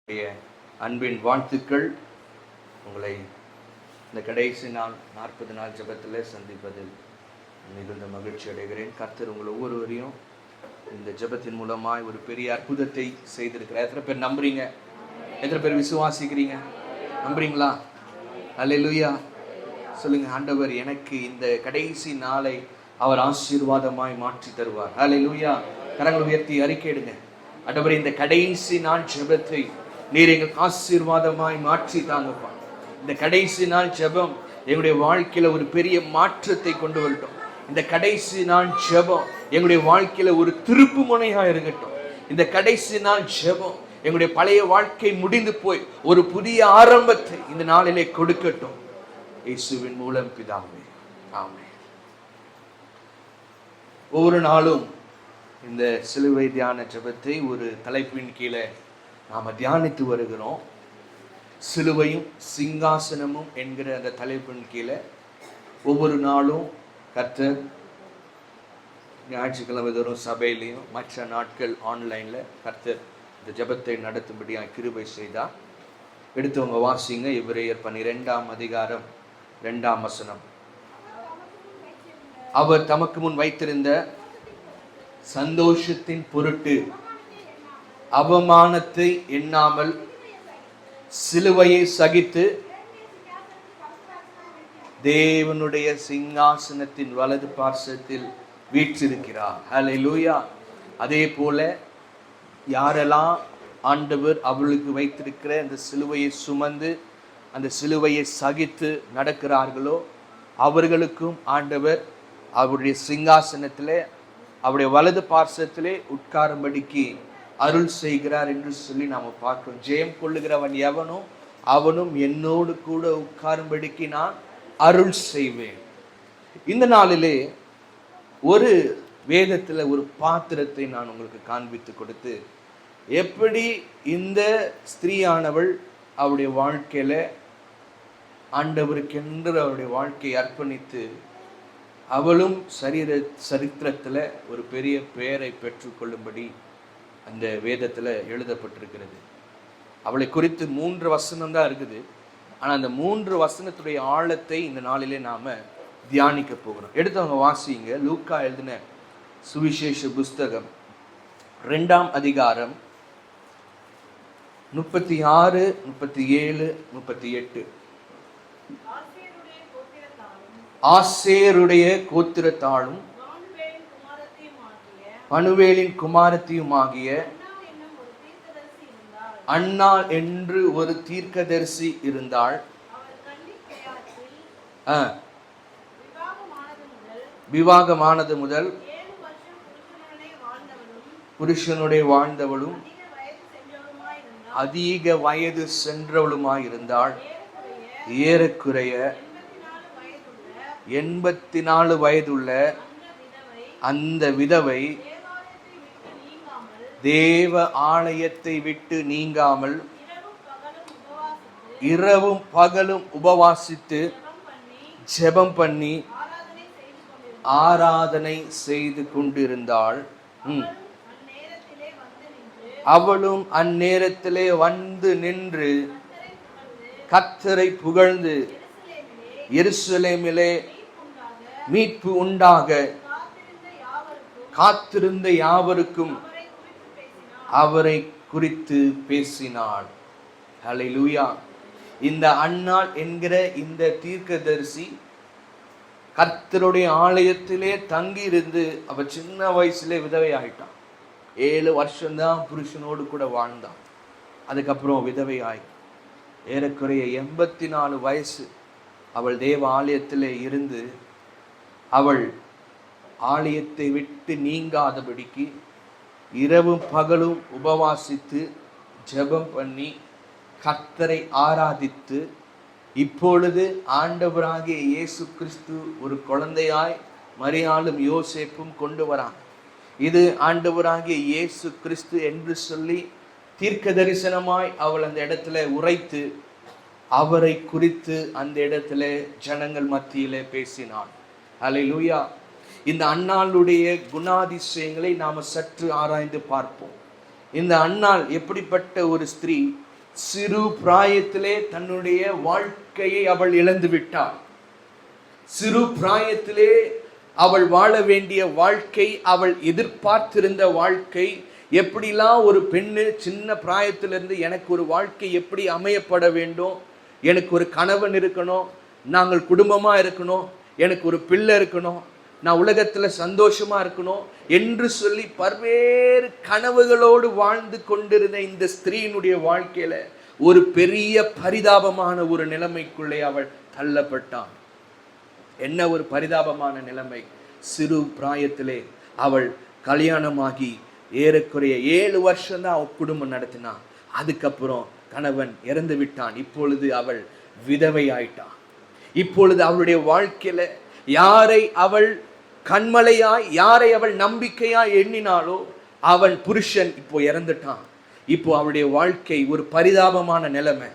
என்னுடைய அன்பின் வாழ்த்துக்கள். உங்களை இந்த கடைசி நாள் 40 நாள் ஜெபத்தில் சந்திப்பதில் மிகுந்த மகிழ்ச்சி அடைகிறேன். கர்த்தர் உங்கள் ஒவ்வொருவரையும் இந்த ஜெபத்தின் மூலமாய் ஒரு பெரிய அற்புதத்தை செய்திருக்கிறார். எத்தனை பேர் நம்புறீங்க? எத்தனை பேர் விசுவாசிக்கிறீங்க? நம்புறீங்களா? அல்லேலூயா சொல்லுங்க. ஆண்டவர் எனக்கு இந்த கடைசி நாளை அவர் ஆசீர்வாதமாய் மாற்றி தருவார். அல்லேலூயா. கரங்களை உயர்த்தி அறிக்கையிடுங்க. ஆண்டவர், இந்த கடைசி நாள் ஜெபத்தை நீர் எங்களுக்கு ஆசீர்வாதமாய் மாற்றி தாங்கப்பா. இந்த கடைசி நாள் ஜெபம் எங்களுடைய வாழ்க்கையில ஒரு பெரிய மாற்றத்தை கொண்டு வரட்டும். இந்த கடைசி நாள் ஜெபம் எங்களுடைய வாழ்க்கையில ஒரு திருப்பு முனையா இருக்கட்டும். இந்த கடைசி நாள் ஜெபம் எங்களுடைய பழைய வாழ்க்கை முடிந்து போய் ஒரு புதிய ஆரம்பத்தை இந்த நாளிலே கொடுக்கட்டும். இயேசுவின் மூலம் பிதாவே, ஆமென். ஒவ்வொரு நாளும் இந்த சிலுவை தியான ஜெபத்தை ஒரு தலைப்பின் கீழே நாம் தியானித்து வருகிறோம். சிலுவையும் சிங்காசனமும் என்கிற அந்த தலைப்பின் கீழே ஒவ்வொரு நாளும் கர்த்தர் ஞாயிற்றுக்கிழமை தோறும் சபையிலையும் மற்ற நாட்கள் ஆன்லைனில் கர்த்தர் இந்த ஜெபத்தை நடத்தும்படியாக கிருபை செய்தார். எடுத்தவங்க வாசிங்க. எபிரேயர் 12ஆம் அதிகாரம் 2ஆம் வசனம். அவர் தமக்கு முன் வைத்திருந்த சந்தோஷத்தின் பொருட்டு அவமானத்தை எண்ணாமல் சிலுவையை சகித்து தேவனுடைய சிங்காசனத்தின் வலது பார்சத்தில் வீற்றிருக்கிறார். ஹல்லேலூயா. அதே போல யாரெல்லாம் ஆண்டவர் அவர்களுக்கு வைத்திருக்கிற அந்த சிலுவையை சுமந்து அந்த சிலுவையை சகித்து நடக்கிறார்களோ அவர்களுக்கும் ஆண்டவர் அவருடைய சிங்காசனத்திலே அவருடைய வலது பார்சத்திலே உட்காரும்படிக்கு அருள் செய்கிறார் என்று சொல்லி நாம் பார்க்கிறோம். ஜெயம் கொள்ளுகிறவன் எவனோ அவனும் என்னோடு கூட உட்காரும்படிக்கு நான் அருள் செய்வேன். இந்த நாளிலே ஒரு வேதத்தில் ஒரு பாத்திரத்தை நான் உங்களுக்கு காண்பித்து கொடுத்து எப்படி இந்த ஸ்திரீயானவள் அவருடைய வாழ்க்கையில ஆண்டவருக்கென்று அவருடைய வாழ்க்கையை அர்ப்பணித்து அவளும் சரித்திரத்தில் ஒரு பெரிய பெயரை பெற்றுக்கொள்ளும்படி அந்த வேதத்தில் எழுதப்பட்டிருக்கிறது. அவளை குறித்து 3 வசனம் தான் இருக்குது. ஆனால் அந்த 3 வசனத்துடைய ஆழத்தை இந்த நாளிலே நாம் தியானிக்க போகிறோம். எடுத்தவங்க வாசிங்க. லூக்கா எழுதின சுவிசேஷ புஸ்தகம் 2ஆம் அதிகாரம் 36, 37, 38. ஆசேருடைய கோத்திரத்தாலும் பனுவேலின் குமாரத்தியுமாகிய அன்னாள் என்று ஒரு தீர்க்கதரிசி இருந்தாள். விவாகமானது முதல் புருஷனுடைய வாழ்ந்தவளும் அதிக வயது சென்றவளுமாயிருந்தாள். ஏறக்குறைய 84 வயதுள்ள அந்த விதவை தேவ ஆலயத்தை விட்டு நீங்காமல் இரவும் பகலும் உபவாசித்து ஜெபம் பண்ணி ஆராதனை செய்து கொண்டிருந்தாள். அவளும் அந்நேரத்திலே வந்து நின்று கர்த்தரை புகழ்ந்து எருசலேமிலே மீட்பு உண்டாக காத்திருந்த யாவருக்கும் அவரை குறித்து பேசினாள். ஹல்லேலூயா. இந்த அன்னாள் என்கிற இந்த தீர்க்கதரிசி கர்த்தருடைய ஆலயத்திலே தங்கி இருந்து அவ சின்ன வயசுல விதவை ஆயிட்டான். 7 வருஷம்தான் புருஷனோடு கூட வாழ்ந்தான். அதுக்கப்புறம் விதவை ஆகி ஏறக்குறைய 84 வயசு அவள் தேவ ஆலயத்திலே இருந்து அவள் ஆலயத்தை விட்டு நீங்காதபடிக்கு இரவும் பகலும் உபவாசித்து ஜெபம் பண்ணி கர்த்தரை ஆராதித்து இப்பொழுது ஆண்டவராகிய இயேசு கிறிஸ்து ஒரு குழந்தையாய் மரியாளும் யோசேப்பும் கொண்டு வராங்க. இது ஆண்டவராகிய இயேசு கிறிஸ்து என்று சொல்லி தீர்க்க தரிசனமாய் அவள் அந்த இடத்துல உரைத்து அவரை குறித்து அந்த இடத்துல ஜனங்கள் மத்தியிலே பேசினாள். அல்லேலூயா. இந்த அன்னாளுடைய குணாதிசயங்களை நாம் சற்று ஆராய்ந்து பார்ப்போம். இந்த அன்னாள் எப்படிப்பட்ட ஒரு ஸ்திரீ, சிறு பிராயத்திலே தன்னுடைய வாழ்க்கையை அவள் இழந்து விட்டாள். சிறு பிராயத்திலே அவள் வாழ வேண்டிய வாழ்க்கை, அவள் எதிர்பார்த்திருந்த வாழ்க்கை, எப்படிலாம் ஒரு பெண்ணு சின்ன பிராயத்திலிருந்து எனக்கு ஒரு வாழ்க்கை எப்படி அமையப்பட வேண்டும், எனக்கு ஒரு கணவன் இருக்கணும், நாங்கள் குடும்பமாக இருக்கணும், எனக்கு ஒரு பிள்ளை இருக்கணும், நான் உலகத்தில் சந்தோஷமா இருக்கணும் என்று சொல்லி பல்வேறு கனவுகளோடு வாழ்ந்து கொண்டிருந்த இந்த ஸ்திரீனுடைய வாழ்க்கையில ஒரு பெரிய பரிதாபமான ஒரு நிலைமைக்குள்ளே அவள் தள்ளப்பட்டாள். என்ன ஒரு பரிதாபமான நிலைமை! சிறு பிராயத்திலே அவள் கல்யாணமாகி ஏறக்குறைய 7 வருஷம்தான் அவள் குடும்பம் நடத்தினான். அதுக்கப்புறம் கணவன் இறந்து விட்டான். இப்பொழுது அவள் விதவை ஆயிட்டான். இப்பொழுது அவளுடைய வாழ்க்கையில யாரை அவள் கண்மலையாய், யாரை அவள் நம்பிக்கையாய் எண்ணினாலோ அவன் புருஷன் இப்போ இறந்துட்டான். இப்போ அவளுடைய வாழ்க்கை ஒரு பரிதாபமான நிலைமை.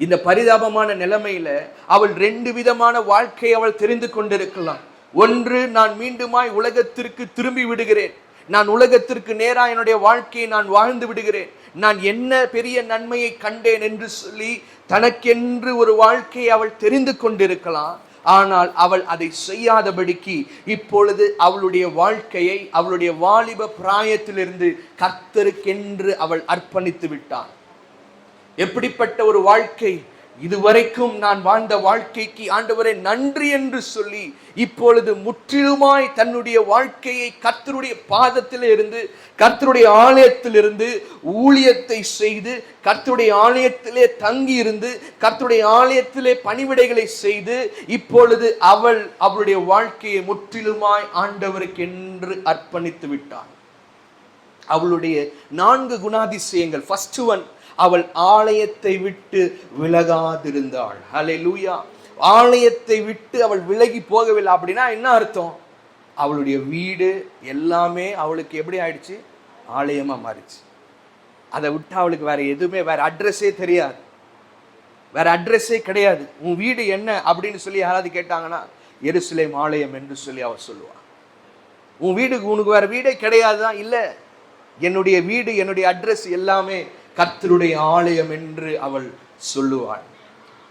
இந்த பரிதாபமான நிலைமையில அவள் 2 விதமான வாழ்க்கை அவள் தெரிந்து கொண்டிருக்கலாம். ஒன்று, நான் மீண்டுமாய் உலகத்திற்கு திரும்பி விடுகிறேன், நான் உலகத்திற்கு நேராக என்னுடைய வாழ்க்கையை நான் வாழ்ந்து விடுகிறேன், நான் என்ன பெரிய நன்மையை கண்டேன் என்று சொல்லி தனக்கென்று ஒரு வாழ்க்கையை அவள் தெரிந்து கொண்டிருக்கலாம். ஆனால் அவள் அதை செய்யாதபடிக்கு இப்பொழுது அவளுடைய வாழ்க்கையை அவளுடைய வாலிப பிராயத்திலிருந்து கர்த்தருக்கென்று அவள் அர்ப்பணித்து விட்டாள். எப்படிப்பட்ட ஒரு வாழ்க்கை! இதுவரைக்கும் நான் வாழ்ந்த வாழ்க்கைக்கு ஆண்டவரே நன்றி என்று சொல்லி இப்பொழுது முற்றிலுமாய் தன்னுடைய வாழ்க்கையை கர்த்தருடைய பாதத்திலே இருந்து, கர்த்தருடைய ஆலயத்திலிருந்து ஊழியத்தை செய்து, கர்த்தருடைய ஆலயத்திலே தங்கி இருந்து, கர்த்தருடைய ஆலயத்திலே பணிவிடைகளை செய்து இப்பொழுது அவளுடைய வாழ்க்கையை முற்றிலுமாய் ஆண்டவருக்கு என்று அர்ப்பணித்து விட்டாள். அவளுடைய 4 குணாதிசயங்கள். ஃபர்ஸ்ட் ஒன், அவள் ஆலயத்தை விட்டு விலகாதிருந்தாள். ஹல்லேலூயா! ஆலயத்தை விட்டு அவள் விலகி போகவில்லை. அப்படின்னா என்ன அர்த்தம்? அவளுடைய வீடு எல்லாமே அவளுக்கு எப்படி ஆயிடுச்சு? ஆலயமா மாறிச்சு. அதை விட்டு அவளுக்கு வேற எதுவுமே, வேற அட்ரஸே தெரியாது, வேற அட்ரஸே கிடையாது. உன் வீடு என்ன அப்படின்னு சொல்லி யாராவது கேட்டாங்கன்னா எருசலேம் ஆலயம் என்று சொல்லி அவள் சொல்லுவாள். உன் வீடுக்கு உனக்கு வேற வீடே கிடையாதுதான். இல்லை, என்னுடைய வீடு, என்னுடைய அட்ரஸ் எல்லாமே கர்த்தருடைய ஆலயம் என்று அவள் சொல்லுவாள்.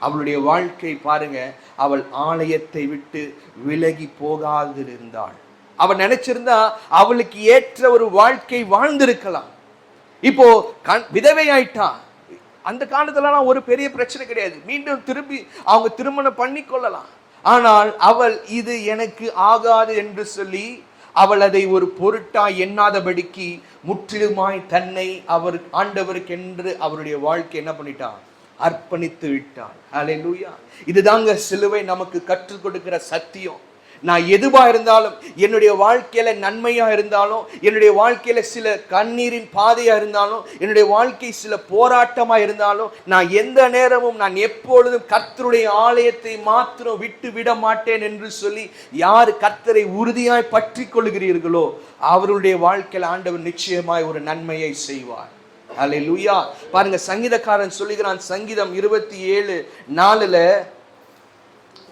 அவளுடைய வாழ்க்கை பாருங்க, அவள் ஆலயத்தை விட்டு விலகி போகாதிருந்தாள். அவள் நினைச்சிருந்தா அவளுக்கு ஏற்ற ஒரு வாழ்க்கை வாழ்ந்திருக்கலாம். இப்போ விதவை ஆயிட்டா. அந்த காலத்துலலாம் ஒரு பெரிய பிரச்சனை கிடையாது, மீண்டும் திரும்பி அவங்க திருமணம் பண்ணி கொள்ளலாம். ஆனால் அவள் இது எனக்கு ஆகாது என்று சொல்லி அவள் அதை ஒரு பொருட்டாய் எண்ணாதபடிக்கு முற்றிலுமாய் தன்னை அவர் ஆண்டவருக்கென்று அவருடைய வாழ்க்கை என்ன பண்ணிட்டான்? அர்ப்பணித்து விட்டாள். ஹல்லேலூயா! இதுதாங்க சிலுவை நமக்கு கற்றுக் கொடுக்கிற சத்தியம். நான் எதுவா இருந்தாலும், என்னுடைய வாழ்க்கையில நன்மையா இருந்தாலும், என்னுடைய வாழ்க்கையில சில கண்ணீரின் பாதையா இருந்தாலும், என்னுடைய வாழ்க்கை சில போராட்டமா இருந்தாலும், நான் எந்த நேரமும், நான் எப்பொழுதும் கர்த்தருடைய ஆலயத்தை மாத்திரம் விட்டு விட மாட்டேன் என்று சொல்லி யார் கர்த்தரை உறுதியாய் பற்றி கொள்கிறீர்களோ அவருடைய வாழ்க்கையில் ஆண்டவர் நிச்சயமாய் ஒரு நன்மையை செய்வார். ஹல்லேலூயா! பாருங்க, சங்கீதக்காரன் சொல்லுகிறான், சங்கீதம் 27:4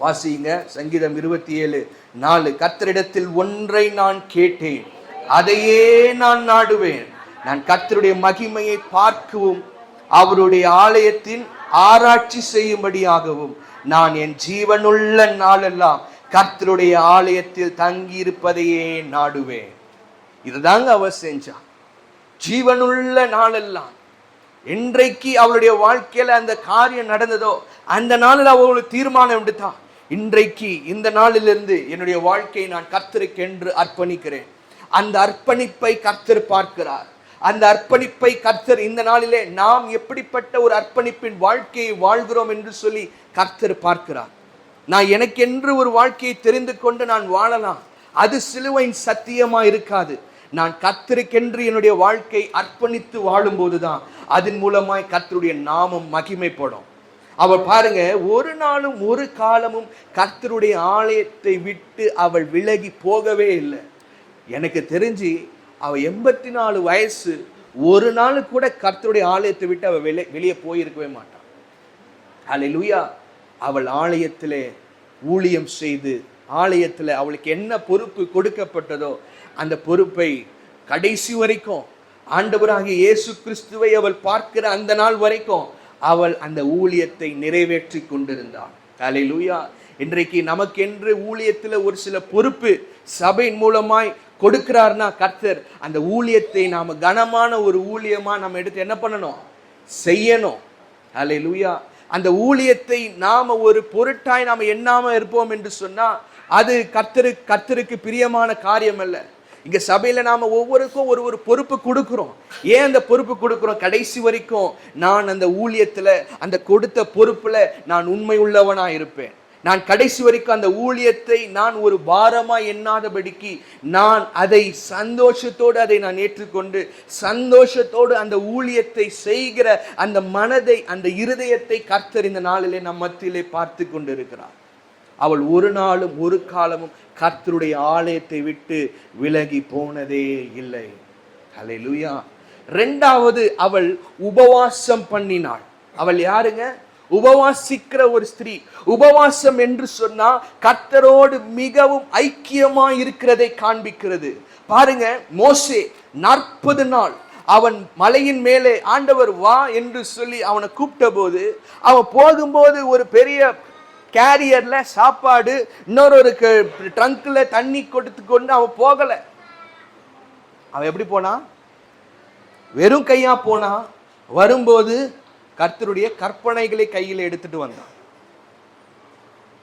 வாசிங்க. சங்கீதம் 27:4, கர்த்தரிடத்தில் ஒன்றை நான் கேட்டேன், அதையே நான் நாடுவேன், நான் கர்த்தருடைய மகிமையை பார்க்கவும் அவருடைய ஆலயத்தின் ஆராய்ச்சி செய்யும்படியாகவும் நான் என் ஜீவனுள்ள நாளெல்லாம் கர்த்தருடைய ஆலயத்தில் தங்கி இருப்பதையே நாடுவேன். இதுதாங்க அவ செஞ்சா. ஜீவனுள்ள நாளெல்லாம், என்றைக்கு அவளுடைய வாழ்க்கையில அந்த காரியம் நடந்ததோ அந்த நாளில் அவள் தீர்மானம் எடுத்தா, இன்றைக்கு இந்த நாளிலிருந்து என்னுடைய வாழ்க்கையை நான் கர்த்தருக்கென்று அர்ப்பணிக்கிறேன். அந்த அர்ப்பணிப்பை கர்த்தர் பார்க்கிறார். அந்த அர்ப்பணிப்பை கர்த்தர் இந்த நாளிலே நாம் எப்படிப்பட்ட ஒரு அர்ப்பணிப்பின் வாழ்க்கையை வாழ்கிறோம் என்று சொல்லி கர்த்தர் பார்க்கிறார். நான் எனக்கென்று ஒரு வாழ்க்கையை தெரிந்து கொண்டு நான் வாழலாம், அது சிலுவையின் சத்தியமா இருக்காது. நான் கர்த்தருக்கென்று என்னுடைய வாழ்க்கை அர்ப்பணித்து வாழும்போதுதான் அதன் மூலமாய் கர்த்தருடைய நாமம் மகிமைப்படும். அவள் பாருங்க, ஒரு நாளும் ஒரு காலமும் கர்த்தருடைய ஆலயத்தை விட்டு அவள் விலகி போகவே இல்லை. எனக்கு தெரிஞ்சு அவள் 84 வயசு, ஒரு நாள் கூட கர்த்தருடைய ஆலயத்தை விட்டு அவள் வெளியே போயிருக்கவே மாட்டாள். ஹல்லேலூயா! அவள் ஆலயத்திலே ஊழியம் செய்து, ஆலயத்தில் அவளுக்கு என்ன பொறுப்பு கொடுக்கப்பட்டதோ அந்த பொறுப்பை கடைசி வரைக்கும், ஆண்டவராகிய இயேசு கிறிஸ்துவை அவள் பார்க்கிற அந்த நாள் வரைக்கும் அவள் அந்த ஊழியத்தை நிறைவேற்றி கொண்டிருந்தாள். அல்லேலூயா. இன்றைக்கு நமக்கென்று ஊழியத்தில் ஒரு சில பொறுப்பு சபையின் மூலமாய் கொடுக்கிறார்னா கர்த்தர் அந்த ஊழியத்தை நாம கனமான ஒரு ஊழியமா நம்ம எடுத்து என்ன பண்ணணும்? செய்யணும். அல்லேலூயா. அந்த ஊழியத்தை நாம ஒரு பொருட்டாய் நாம எண்ணாம இருப்போம் என்று சொன்னா அது கர்த்தருக்கு பிரியமான காரியம் அல்ல. இங்க சபையில நாம ஒவ்வொருக்கும் ஒரு பொறுப்பு கொடுக்கிறோம். ஏன் அந்த பொறுப்பு கொடுக்கிறோம்? கடைசி வரைக்கும் நான் அந்த ஊழியத்துல அந்த கொடுத்த பொறுப்புல நான் உண்மை உள்ளவனா இருப்பேன். நான் கடைசி வரைக்கும் அந்த ஊழியத்தை நான் ஒரு பாரமா எண்ணாதபடிக்கு நான் அதை சந்தோஷத்தோடு அதை நான் ஏற்றுக்கொண்டு சந்தோஷத்தோடு அந்த ஊழியத்தை செய்கிற அந்த மனதை அந்த இருதயத்தை கர்த்தர் இந்த நாளிலே நம் மத்தியிலே பார்த்து கொண்டு இருக்கிறார். அவள் ஒரு நாளும் ஒரு காலமும் கர்த்தருடைய ஆலயத்தை விட்டு விலகி போனதே இல்லை. அல்லேலூயா. இரண்டாவது, அவள் உபவாசம் பண்ணினாள். அவள் யாருங்க? உபவாசிக்கிற ஒரு ஸ்திரீ. உபவாசம் என்று சொன்னா கர்த்தரோடு மிகவும் ஐக்கியமா இருக்கிறதை காண்பிக்கிறது. பாருங்க, மோசே 40 நாள் அவன் மலையின் மேலே ஆண்டவர் வா என்று சொல்லி அவனை கூப்பிட்ட போது அவன் போகும்போது ஒரு பெரிய கேரியர்ல சாப்பாடு, இன்னொரு ட்ரங்க்ல தண்ணி கொடுத்து கொண்டு அவன் போகல. அவன் எப்படி போனா? வெறும் கையா போனா. வரும்போது கர்த்தருடைய கற்பனைகளை கையில் எடுத்துட்டு வந்தான்.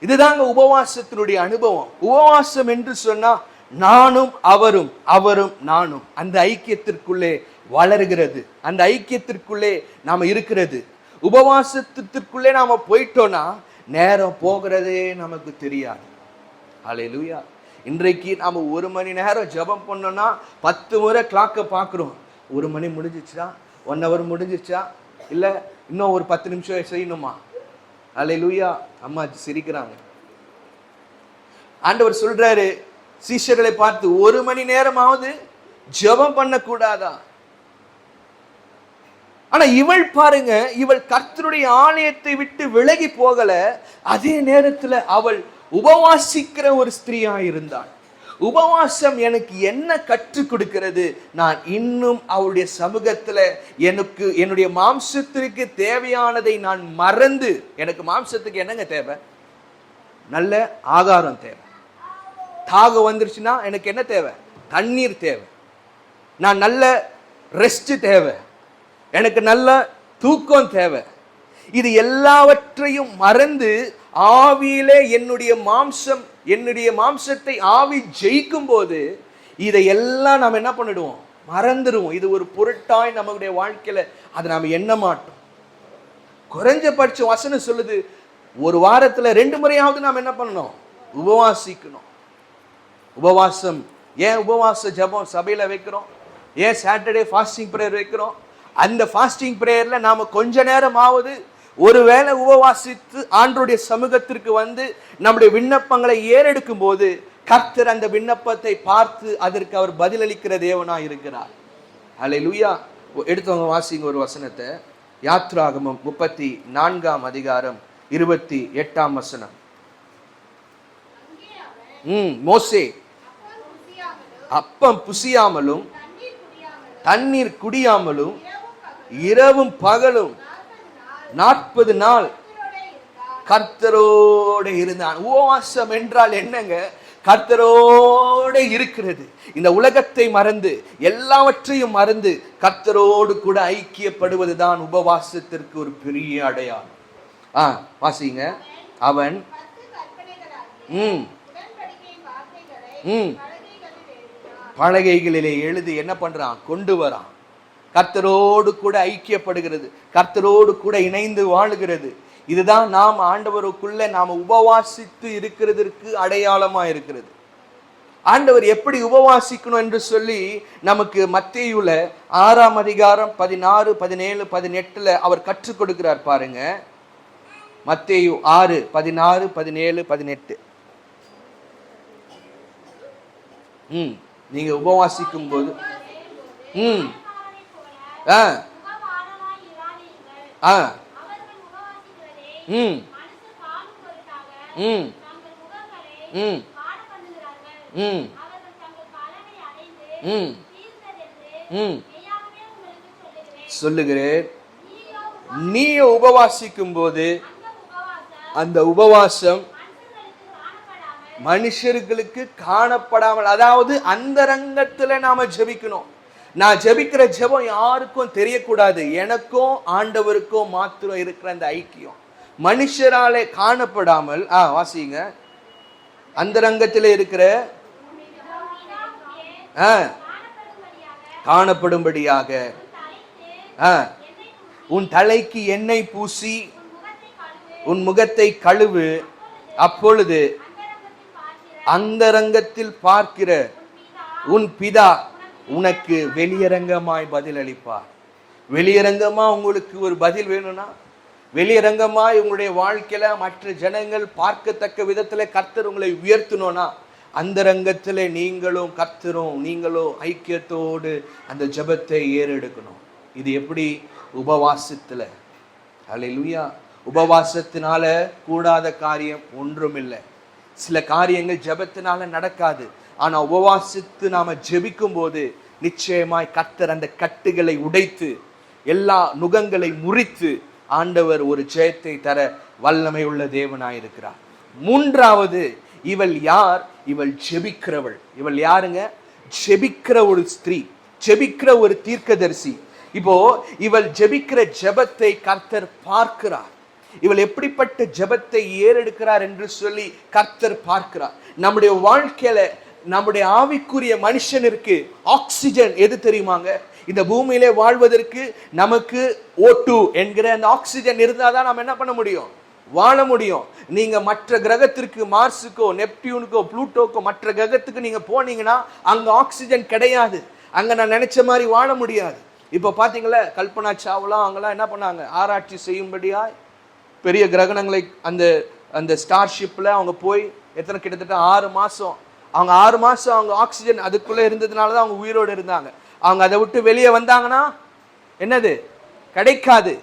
இதுதாங்க உபவாசத்தினுடைய அனுபவம். உபவாசம் என்று சொன்னா நானும் அவரும் அவரும் நானும் அந்த ஐக்கியத்திற்குள்ளே வளர்கிறது. அந்த ஐக்கியத்திற்குள்ளே நாம இருக்கிறது. உபவாசத்திற்குள்ளே நாம போயிட்டோம்னா நேரம் போகிறதே நமக்கு தெரியாது. அல்லேலூயா. இன்றைக்கு நாம 1 மணி நேரம் ஜெபம் பண்ணோம்னா 10 முறை கிளாக்கை பார்க்குறோம். 1 மணி முடிஞ்சிச்சா? 1 hour முடிஞ்சிச்சா? இல்ல இன்னும் ஒரு 10 நிமிஷம் செய்யணுமா? அல்லேலூயா. அம்மா சிரிக்கிறாங்க. ஆண்டவர் சொல்றாரு சீஷர்களை பார்த்து, 1 மணி நேரமாவது ஜெபம் பண்ண கூடாதா? ஆனா இவள் பாருங்க, இவள் கர்த்தருடைய ஆலயத்தை விட்டு விலகி போகல. அதே நேரத்துல அவள் உபவாசிக்கிற ஒரு ஸ்திரீயா இருந்தாள். உபவாசம் எனக்கு என்ன கற்றுக் கொடுக்கிறது? நான் இன்னும் அவளுடைய சமூகத்துல எனக்கு என்னுடைய மாம்சத்திற்கு தேவையானதை நான் மறந்து, எனக்கு மாம்சத்துக்கு என்னங்க தேவை? நல்ல ஆகாரம் தேவை. தாகம் வந்துருச்சுன்னா எனக்கு என்ன தேவை? தண்ணீர் தேவை. நான் நல்ல ரெஸ்ட் தேவை. எனக்கு நல்ல தூக்கம் தேவை. இது எல்லாவற்றையும் மறந்து ஆவியிலே என்னுடைய மாம்சத்தை ஆவி ஜெயிக்கும் போது இதையெல்லாம் நாம் என்ன பண்ணிடுவோம்? மறந்துடுவோம். இது ஒரு பொருட்டாய் நம்மளுடைய வாழ்க்கையில அதை நாம் எண்ண மாட்டோம். குறைஞ்சபட்ச வசனம் சொல்லுது, ஒரு வாரத்துல 2 முறையாவது நாம் என்ன பண்ணணும்? உபவாசிக்கணும். உபவாசம். ஏன் உபவாச ஜெபம் சபையில வைக்கிறோம்? ஏன் சாட்டர்டே ஃபாஸ்டிங் பிரேயர் வைக்கிறோம்? அந்த ஃபாஸ்டிங் பிரேயர்ல நாம கொஞ்ச நேரமாவது ஒருவேளை உபவாசித்து ஆண்டவருடைய சமூகத்திற்கு வந்து நம்முடைய விண்ணப்பங்களை ஏறெடுக்கும் போது கர்த்தர் அந்த விண்ணப்பத்தை பார்த்து அதற்கு அவர் பதிலளிக்கிற தேவனா இருக்கிறார். அல்லேலூயா. எடுத்தவங்க வாசிங்க ஒரு வசனத்தை. யாத்ராகமம் 34ஆம் அதிகாரம் 28ஆம் வசனம். மோசே அப்பம் புசியாமலும் தண்ணீர் குடியாமலும் இரவும் பகலும் 40 நாள் கர்த்தரோட இருந்தான். உபவாசம் என்றால் என்னங்க? கர்த்தரோட இருக்கிறது. இந்த உலகத்தை மறந்து எல்லாவற்றையும் மறந்து கர்த்தரோடு கூட ஐக்கியப்படுவதுதான் உபவாசத்திற்கு ஒரு பெரிய அடையாளம். வாசிங்க. அவன் பலகைகளிலே எழுதி என்ன பண்றான்? கொண்டு வரான். கர்த்தரோடு கூட ஐக்கியப்படுகிறது, கர்த்தரோடு கூட இணைந்து வாழுகிறது. இதுதான் நாம் ஆண்டவருக்குள்ள நாம உபவாசித்து இருக்கிறதற்கு அடையாளமா இருக்கிறது. ஆண்டவர் எப்படி உபவாசிக்கணும் என்று சொல்லி நமக்கு மத்தேயுல 6ஆம் அதிகாரம் 16, 17, 18 அவர் கற்றுக் கொடுக்கிறார். பாருங்க, மத்தேயு 6, 16, 17, 18. நீங்க உபவாசிக்கும் போது சொல்லுகிறேன். நீ உபவாசிக்கும் போது அந்த உபவாசம் மனுஷர்களுக்கு காணப்படாமல், அதாவது அந்தரங்கத்துல நாம ஜெபிக்கணும். நான் ஜெபிக்கிற ஜெபம் யாருக்கும் தெரியக்கூடாது. எனக்கும் ஆண்டவருக்கும் மாத்திரம் இருக்கிற அந்த ஐக்கியம் மனுஷராலே காணப்படாமல், வாசிங்க, அந்தரங்கத்தில் இருக்கிற காணப்படும்படியாக உன் தலைக்கு எண்ணெய் பூசி உன் முகத்தை கழுவு, அப்பொழுது அந்தரங்கத்தில் பார்க்கிற உன் பிதா உனக்கு வெளியரங்கமாய் பதில் அளிப்பார். வெளியரங்கமா உங்களுக்கு ஒரு பதில் வேணும்னா, வெளியரங்கமாய் உங்களுடைய வாழ்க்கையில மற்ற ஜனங்கள் பார்க்கத்தக்க விதத்துல கர்த்தர் உங்களை உயர்த்தணும்னா, அந்தரங்கத்துல நீங்களும் கர்த்தரும் நீங்களும் ஐக்கியத்தோடு அந்த ஜெபத்தை ஏறெடுக்கணும். இது எப்படி? உபவாசத்துல. ஹல்லேலூயா. உபவாசத்தினால கூடாத காரியம் ஒன்றுமில்லை. சில காரியங்கள் ஜெபத்தினால நடக்காது. ஆனா உபவாசித்து நாம ஜெபிக்கும் போது நிச்சயமாய் கர்த்தர் அந்த கட்டுகளை உடைத்து எல்லா நுகங்களை முறித்து ஆண்டவர் ஒரு ஜெயத்தை தர வல்லமை உள்ள தேவனாயிருக்கிறார். மூன்றாவது, இவள் யார்? இவள் ஜெபிக்கிறவள். இவள் யாருங்க? ஜெபிக்கிற ஒரு ஸ்திரீ, ஜெபிக்கிற ஒரு தீர்க்கதரிசி. இப்போ இவள் ஜெபிக்கிற ஜெபத்தை கர்த்தர் பார்க்கிறார். இவள் எப்படிப்பட்ட ஜெபத்தை ஏறெடுக்கிறார் என்று சொல்லி கர்த்தர் பார்க்கிறார். நம்முடைய வாழ்க்கையில நம்முடைய ஆவிக்குரிய மனுஷனுக்கு ஆக்சிஜன் எது தெரியுமாங்க? இந்த பூமியிலே வாழ்வதற்கு நமக்கு O2 என்கிற அந்த ஆக்சிஜன் இருந்தாதான் நம்ம என்ன பண்ண முடியும்? வாழ முடியும். நீங்க மற்ற கிரகத்திற்கு, மார்ஸுக்கோ நெப்டியூனுக்கோ புளூட்டோக்கோ மற்ற கிரகத்துக்கு நீங்க போனீங்கன்னா அங்க ஆக்சிஜன் கிடையாது. அங்க நான் நினைச்ச மாதிரி வாழ முடியாது. இப்போ பாத்தீங்களா, கல்பனா சாவ்லா அவங்கெல்லாம் என்ன பண்ணாங்க? ஆராய்ச்சி செய்யும்படியா பெரிய கிரகணங்களை அந்த அந்த ஸ்டார்ஷிப்ல அவங்க போய் கிட்டத்தட்ட 6 மாசம் அவங்க 6 மாசம் அவங்க ஆக்சிஜன் அதுக்குள்ள இருந்ததுனால தான் அவங்க உயிரோடு இருந்தாங்க. அவங்க அதை விட்டு வெளியே வந்தாங்கன்னா என்னது கிடைக்காது.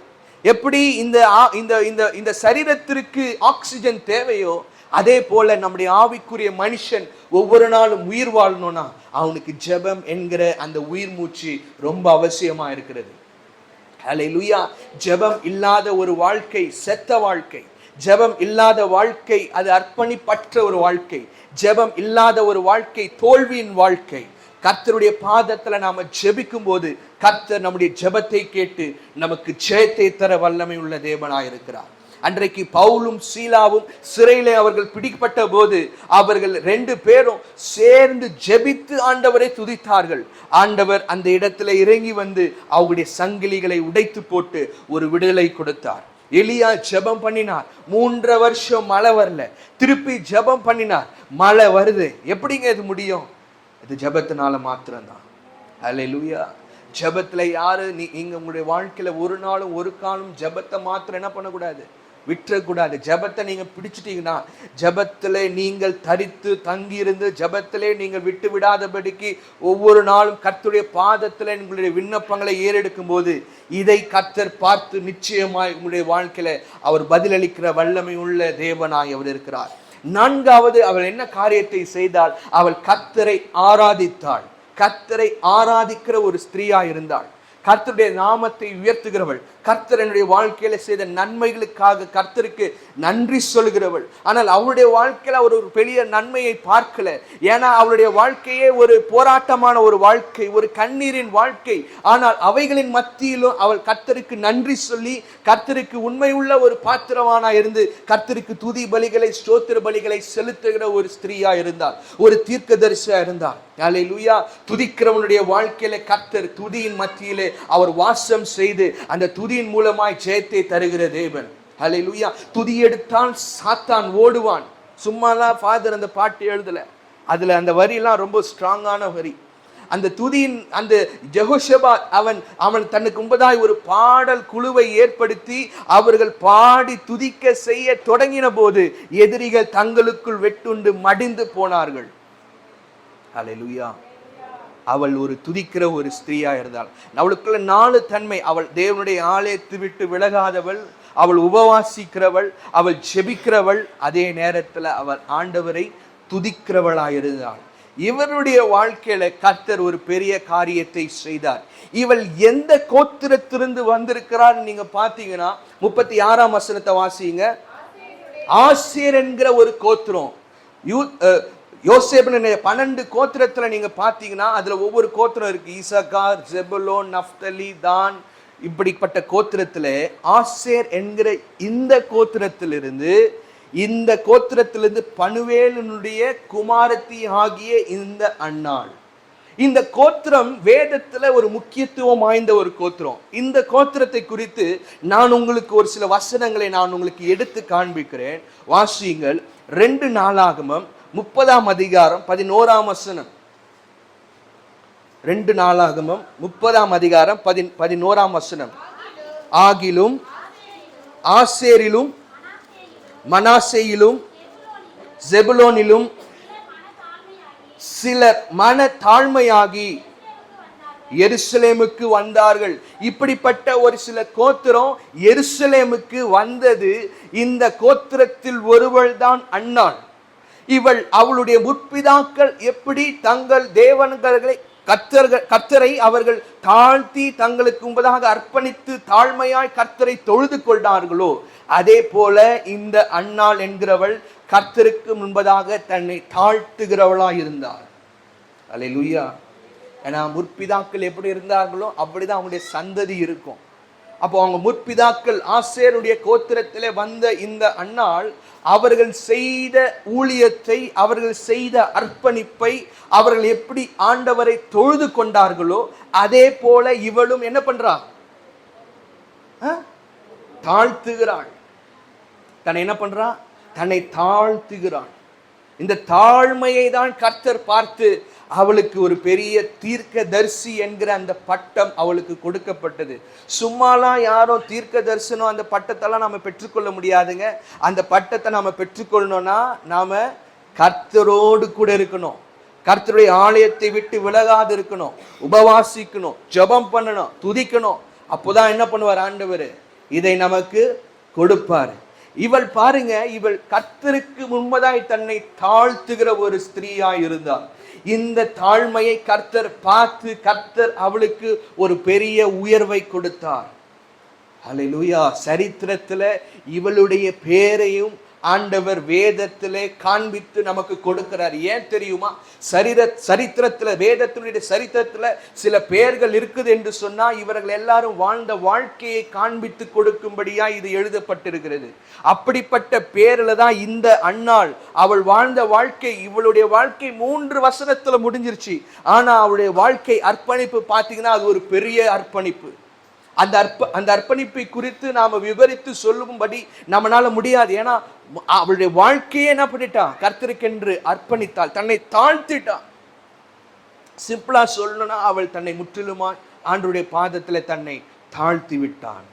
எப்படி இந்த இந்த இந்த இந்த சரீரத்திற்கு ஆக்சிஜன் தேவையோ அதே போல நம்முடைய ஆவிக்குரிய மனுஷன் ஒவ்வொரு நாளும் உயிர் வாழணும்னா அவனுக்கு ஜெபம் என்கிற அந்த உயிர் மூச்சு ரொம்ப அவசியமா இருக்கிறது. ஹல்லேலூயா. ஜெபம் இல்லாத ஒரு வாழ்க்கை செத்த வாழ்க்கை. ஜெபம் இல்லாத வாழ்க்கை அது அர்ப்பணிப்பற்ற ஒரு வாழ்க்கை. ஜெபம் இல்லாத ஒரு வாழ்க்கை தோல்வியின் வாழ்க்கை. கர்த்தருடைய பாதத்துல நாம ஜெபிக்கும் போது கர்த்தர் நம்முடைய ஜெபத்தை கேட்டு நமக்கு ஜெயத்தை தர வல்லமை உள்ள தேவனாயிருக்கிறார். அன்றைக்கு பவுலும் சீலாவும் சிறையிலே அவர்கள் பிடிக்கப்பட்ட போது அவர்கள் 2 பேரும் சேர்ந்து ஜெபித்து ஆண்டவரை துதித்தார்கள். ஆண்டவர் அந்த இடத்துல இறங்கி வந்து அவருடைய சங்கிலிகளை உடைத்து போட்டு ஒரு விடுதலை கொடுத்தார். எலியா ஜெபம் பண்ணினார். 3 வருஷம் மழை வரல. திருப்பி ஜெபம் பண்ணினார், மழை வருது. எப்படிங்க இது முடியும்? இது ஜெபத்தினால மாத்திரம்தான். ஹல்லேலூயா. ஜெபத்துல யாரு நீங்க உங்களுடைய வாழ்க்கையில ஒரு நாளும் ஒரு காலம் ஜெபத்தை மாத்திரம் என்ன பண்ணக்கூடாது? விட்டுறக்கூடாது. ஜெபத்தை நீங்க பிடிச்சிட்டீங்கன்னா ஜெபத்திலே நீங்கள் தரித்து தங்கியிருந்து ஜெபத்திலே நீங்கள் விட்டு விடாதபடிக்கு ஒவ்வொரு நாளும் கர்த்தருடைய பாதத்துல உங்களுடைய விண்ணப்பங்களை ஏறெடுக்கும் போது இதை கர்த்தர் பார்த்து நிச்சயமாய் உங்களுடைய வாழ்க்கையில அவர் பதிலளிக்கிற வல்லமை உள்ள தேவனாய் அவர் இருக்கிறார். 4வது, அவள் என்ன காரியத்தை செய்தாள்? அவள் கர்த்தரை ஆராதித்தாள். கர்த்தரை ஆராதிக்கிற ஒரு ஸ்திரீயா இருந்தாள். கர்த்தருடைய நாமத்தை உயர்த்துகிறவள். கர்த்தர் என்னுடைய வாழ்க்கையில செய்த நன்மைகளுக்காக கர்த்தருக்கு நன்றி சொல்கிறவள். ஆனால் அவளுடைய வாழ்க்கையில ஒரு பெரிய நன்மையை பார்க்கல. ஏன்னா அவளுடைய வாழ்க்கையே ஒரு போராட்டமான ஒரு வாழ்க்கை, ஒரு கண்ணீரின் வாழ்க்கை. ஆனால் அவைகளின் மத்தியிலும் அவள் கர்த்தருக்கு நன்றி சொல்லி கர்த்தருக்கு உண்மை உள்ள ஒரு பாத்திரமானா இருந்து கர்த்தருக்கு துதி பலிகளை ஸ்தோத்திர பலிகளை செலுத்துகிற ஒரு ஸ்திரீயா இருந்தாள், ஒரு தீர்க்கதரிசியா இருந்தாள். ஹல்லேலூயா. துதிக்கிறவனுடைய வாழ்க்கையில கர்த்தர் துதியின் மத்தியிலே அவர் வாசம் செய்து அந்த துதியின் மூலமாய் ஜெயத்தை தருகிற தேவன். ஹல்லேலூயா. துதி எடுத்தால் சாத்தான் ஓடுவான். சும்மாலாம் ஃபாதர் அந்த பாட்டு எழுதல. அதுல அந்த வரியெல்லாம் ரொம்ப ஸ்ட்ராங்கான வரி. அந்த துதியின் அந்த ஜெகோஷபா அவன் தனக்கு முன்பதாய் ஒரு பாடல் குழுவை ஏற்படுத்தி அவர்கள் பாடி துதிக்க செய்ய தொடங்கின போது எதிரிகள் தங்களுக்குள் வெட்டுண்டு மடிந்து போனார்கள். ஹல்லேலூயா. அவள் ஒரு துதிக்கிற ஒரு ஸ்திரீயா இருந்தாள். அவளுக்குள்ள 4 தன்மை. அவள் தேவனுடைய ஆலயத்தை விட்டு விலகாதவள், அவள் உபவாசிக்கிறவள், அவள் ஜெபிக்கிறவள், அதே நேரத்தில் அவள் ஆண்டவரை துதிக்கிறவளாயிருந்தாள். இவருடைய வாழ்க்கையில கர்த்தர் ஒரு பெரிய காரியத்தை செய்தார். இவள் எந்த கோத்திரத்திலிருந்து வந்திருக்கிறார் நீங்க பாத்தீங்கன்னா 36ஆம் வசனத்தை வாசிங்க. ஆசேர் என்கிற ஒரு கோத்திரம். யோசேப்பு 12 கோத்திரத்துல நீங்க பாத்தீங்கன்னா அதுல ஒவ்வொரு கோத்திரம் இருக்கு. ஈசாக்கார், செபுலோன், நப்தலி, தான், இப்படிப்பட்ட கோத்திரத்துல ஆசேர் என்கிற இந்த கோத்திரத்திலிருந்து பனுவேலுடைய குமாரத்தி ஆகிய இந்த அன்னாள். இந்த கோத்திரம் வேதத்துல ஒரு முக்கியத்துவம் வாய்ந்த ஒரு கோத்திரம். இந்த கோத்திரத்தை குறித்து நான் உங்களுக்கு ஒரு சில வசனங்களை நான் உங்களுக்கு எடுத்து காண்பிக்கிறேன். வாசியுங்கள். 2 நாளாகமம் 30ஆம் அதிகாரம் 11ஆம் வசனம். 2 நாளாகமம் 30ஆம் அதிகாரம் 11ஆம் வசனம். ஆகிலும் ஆசேரிலும் மனாசேயிலும் செபுலோனிலும் சிலர் மன தாழ்மையாகி எருசலேமுக்கு வந்தார்கள். இப்படிப்பட்ட ஒரு சில கோத்திரம் எருசலேமுக்கு வந்தது. இந்த கோத்திரத்தில் ஒருவள் தான் அன்னாள். இவள் அவளுடைய முற்பிதாக்கள் எப்படி தங்கள் தேவன்களை கர்த்தரை அவர்கள் தாழ்த்தி தங்களுக்கு முன்பதாக அர்ப்பணித்து தாழ்மையாய் கர்த்தரை தொழுது கொண்டார்களோ அதே போல இந்த அன்னாள் என்கிறவள் கர்த்தருக்கு முன்பதாக தன்னை தாழ்த்துகிறவளாய் இருந்தாள். அல்லேலூயா. ஏன்னா முற்பிதாக்கள் எப்படி இருந்தார்களோ அப்படிதான் அவங்களுடைய சந்ததி இருக்கும். அப்போ அவங்க முற்பிதாக்கள் ஆசேருடைய கோத்திரத்திலே வந்த இந்த அன்னாள் அவர்கள் செய்த ஊழியத்தை, அவர்கள் செய்த அர்ப்பணிப்பை, அவர்கள் எப்படி ஆண்டவரை தொழுது கொண்டார்களோ அதே போல இவளும் என்ன பண்றா? தாழ்த்துகிறாள். தன்னை என்ன பண்றா? தன்னை தாழ்த்துகிறாள். இந்த தாழ்மையை தான் கர்த்தர் பார்த்து அவளுக்கு ஒரு பெரிய தீர்க்கதரிசி என்கிற அந்த பட்டம் அவளுக்கு கொடுக்கப்பட்டது. சும்மாலாம் யாரும் தீர்க்க தரிசனம் அந்த பட்டத்தெல்லாம் நாம பெற்றுக்கொள்ள முடியாதுங்க. அந்த பட்டத்தை நாம பெற்றுக்கொள்ளணும்னா நாம கர்த்தரோடு கூட இருக்கணும். கர்த்தருடைய ஆலயத்தை விட்டு விலகாது இருக்கணும், உபவாசிக்கணும், ஜெபம் பண்ணணும், துதிக்கணும். அப்போதான் என்ன பண்ணுவார் ஆண்டவர்? இதை நமக்கு கொடுப்பார். இவள் பாருங்க, இவள் கர்த்தருக்கு முன்பதாய் தன்னை தாழ்த்துகிற ஒரு ஸ்திரீயாய் இருந்தாள். இந்த தாழ்மையை கர்த்தர் பார்த்து கர்த்தர் அவளுக்கு ஒரு பெரிய உயர்வை கொடுத்தார். அல்லேலூயா. சரித்திரத்துல இவளுடைய பேரையும் ஆண்டவர் வேதத்திலே காண்பித்து நமக்கு கொடுக்கிறார். ஏன் தெரியுமா? சரித்திரத்துல, வேதத்தினுடைய சரித்திரத்துல சில பெயர்கள் இருக்குது என்று சொன்னா இவர்கள் எல்லாரும் வாழ்ந்த வாழ்க்கையை காண்பித்து கொடுக்கும்படியா இது எழுதப்பட்டிருக்கிறது. அப்படிப்பட்ட பேர்ல தான் இந்த அன்னாள் அவள் வாழ்ந்த வாழ்க்கை. இவளுடைய வாழ்க்கை 3 வசனத்துல முடிஞ்சிருச்சு. ஆனா அவளுடைய வாழ்க்கை அர்ப்பணிப்பு பார்த்தீங்கன்னா அது ஒரு பெரிய அர்ப்பணிப்பு. அந்த அர்ப்பணிப்பை குறித்து நாம விவரித்து சொல்லும்படி நம்மளால முடியாது. ஏன்னா அவளுடைய வாழ்க்கையே என்ன பண்ணிட்டா? கர்த்தருக்கென்று அர்ப்பணித்தாள், தன்னை தாழ்த்திட்டாள். சிம்பிளா சொல்லணும்னா அவள் தன்னை முற்றிலுமா ஆண்டவருடைய பாதத்துல தன்னை தாழ்த்தி விட்டான்.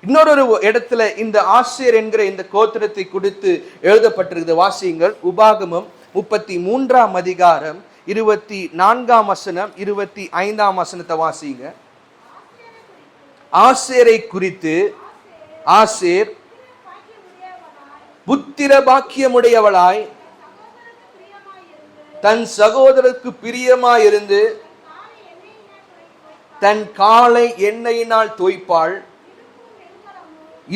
இன்னொரு இடத்துல இந்த ஆசேர் என்கிற இந்த கோத்திரத்தை குறித்து எழுதப்பட்டிருக்கிறது. வாசியுங்கள். உபாகமம் 33ஆம் அதிகாரம் 24ஆம் வசனம் 25ஆம் வசனத்தை வாசிங்க. ஆசேரை குறித்து, ஆசேர் புத்திர பாக்கியமுடையவளாய் தன் சகோதரருக்கு பிரியமாயிருந்து தன் காலை எண்ணெயினால் தோய்ப்பாள்.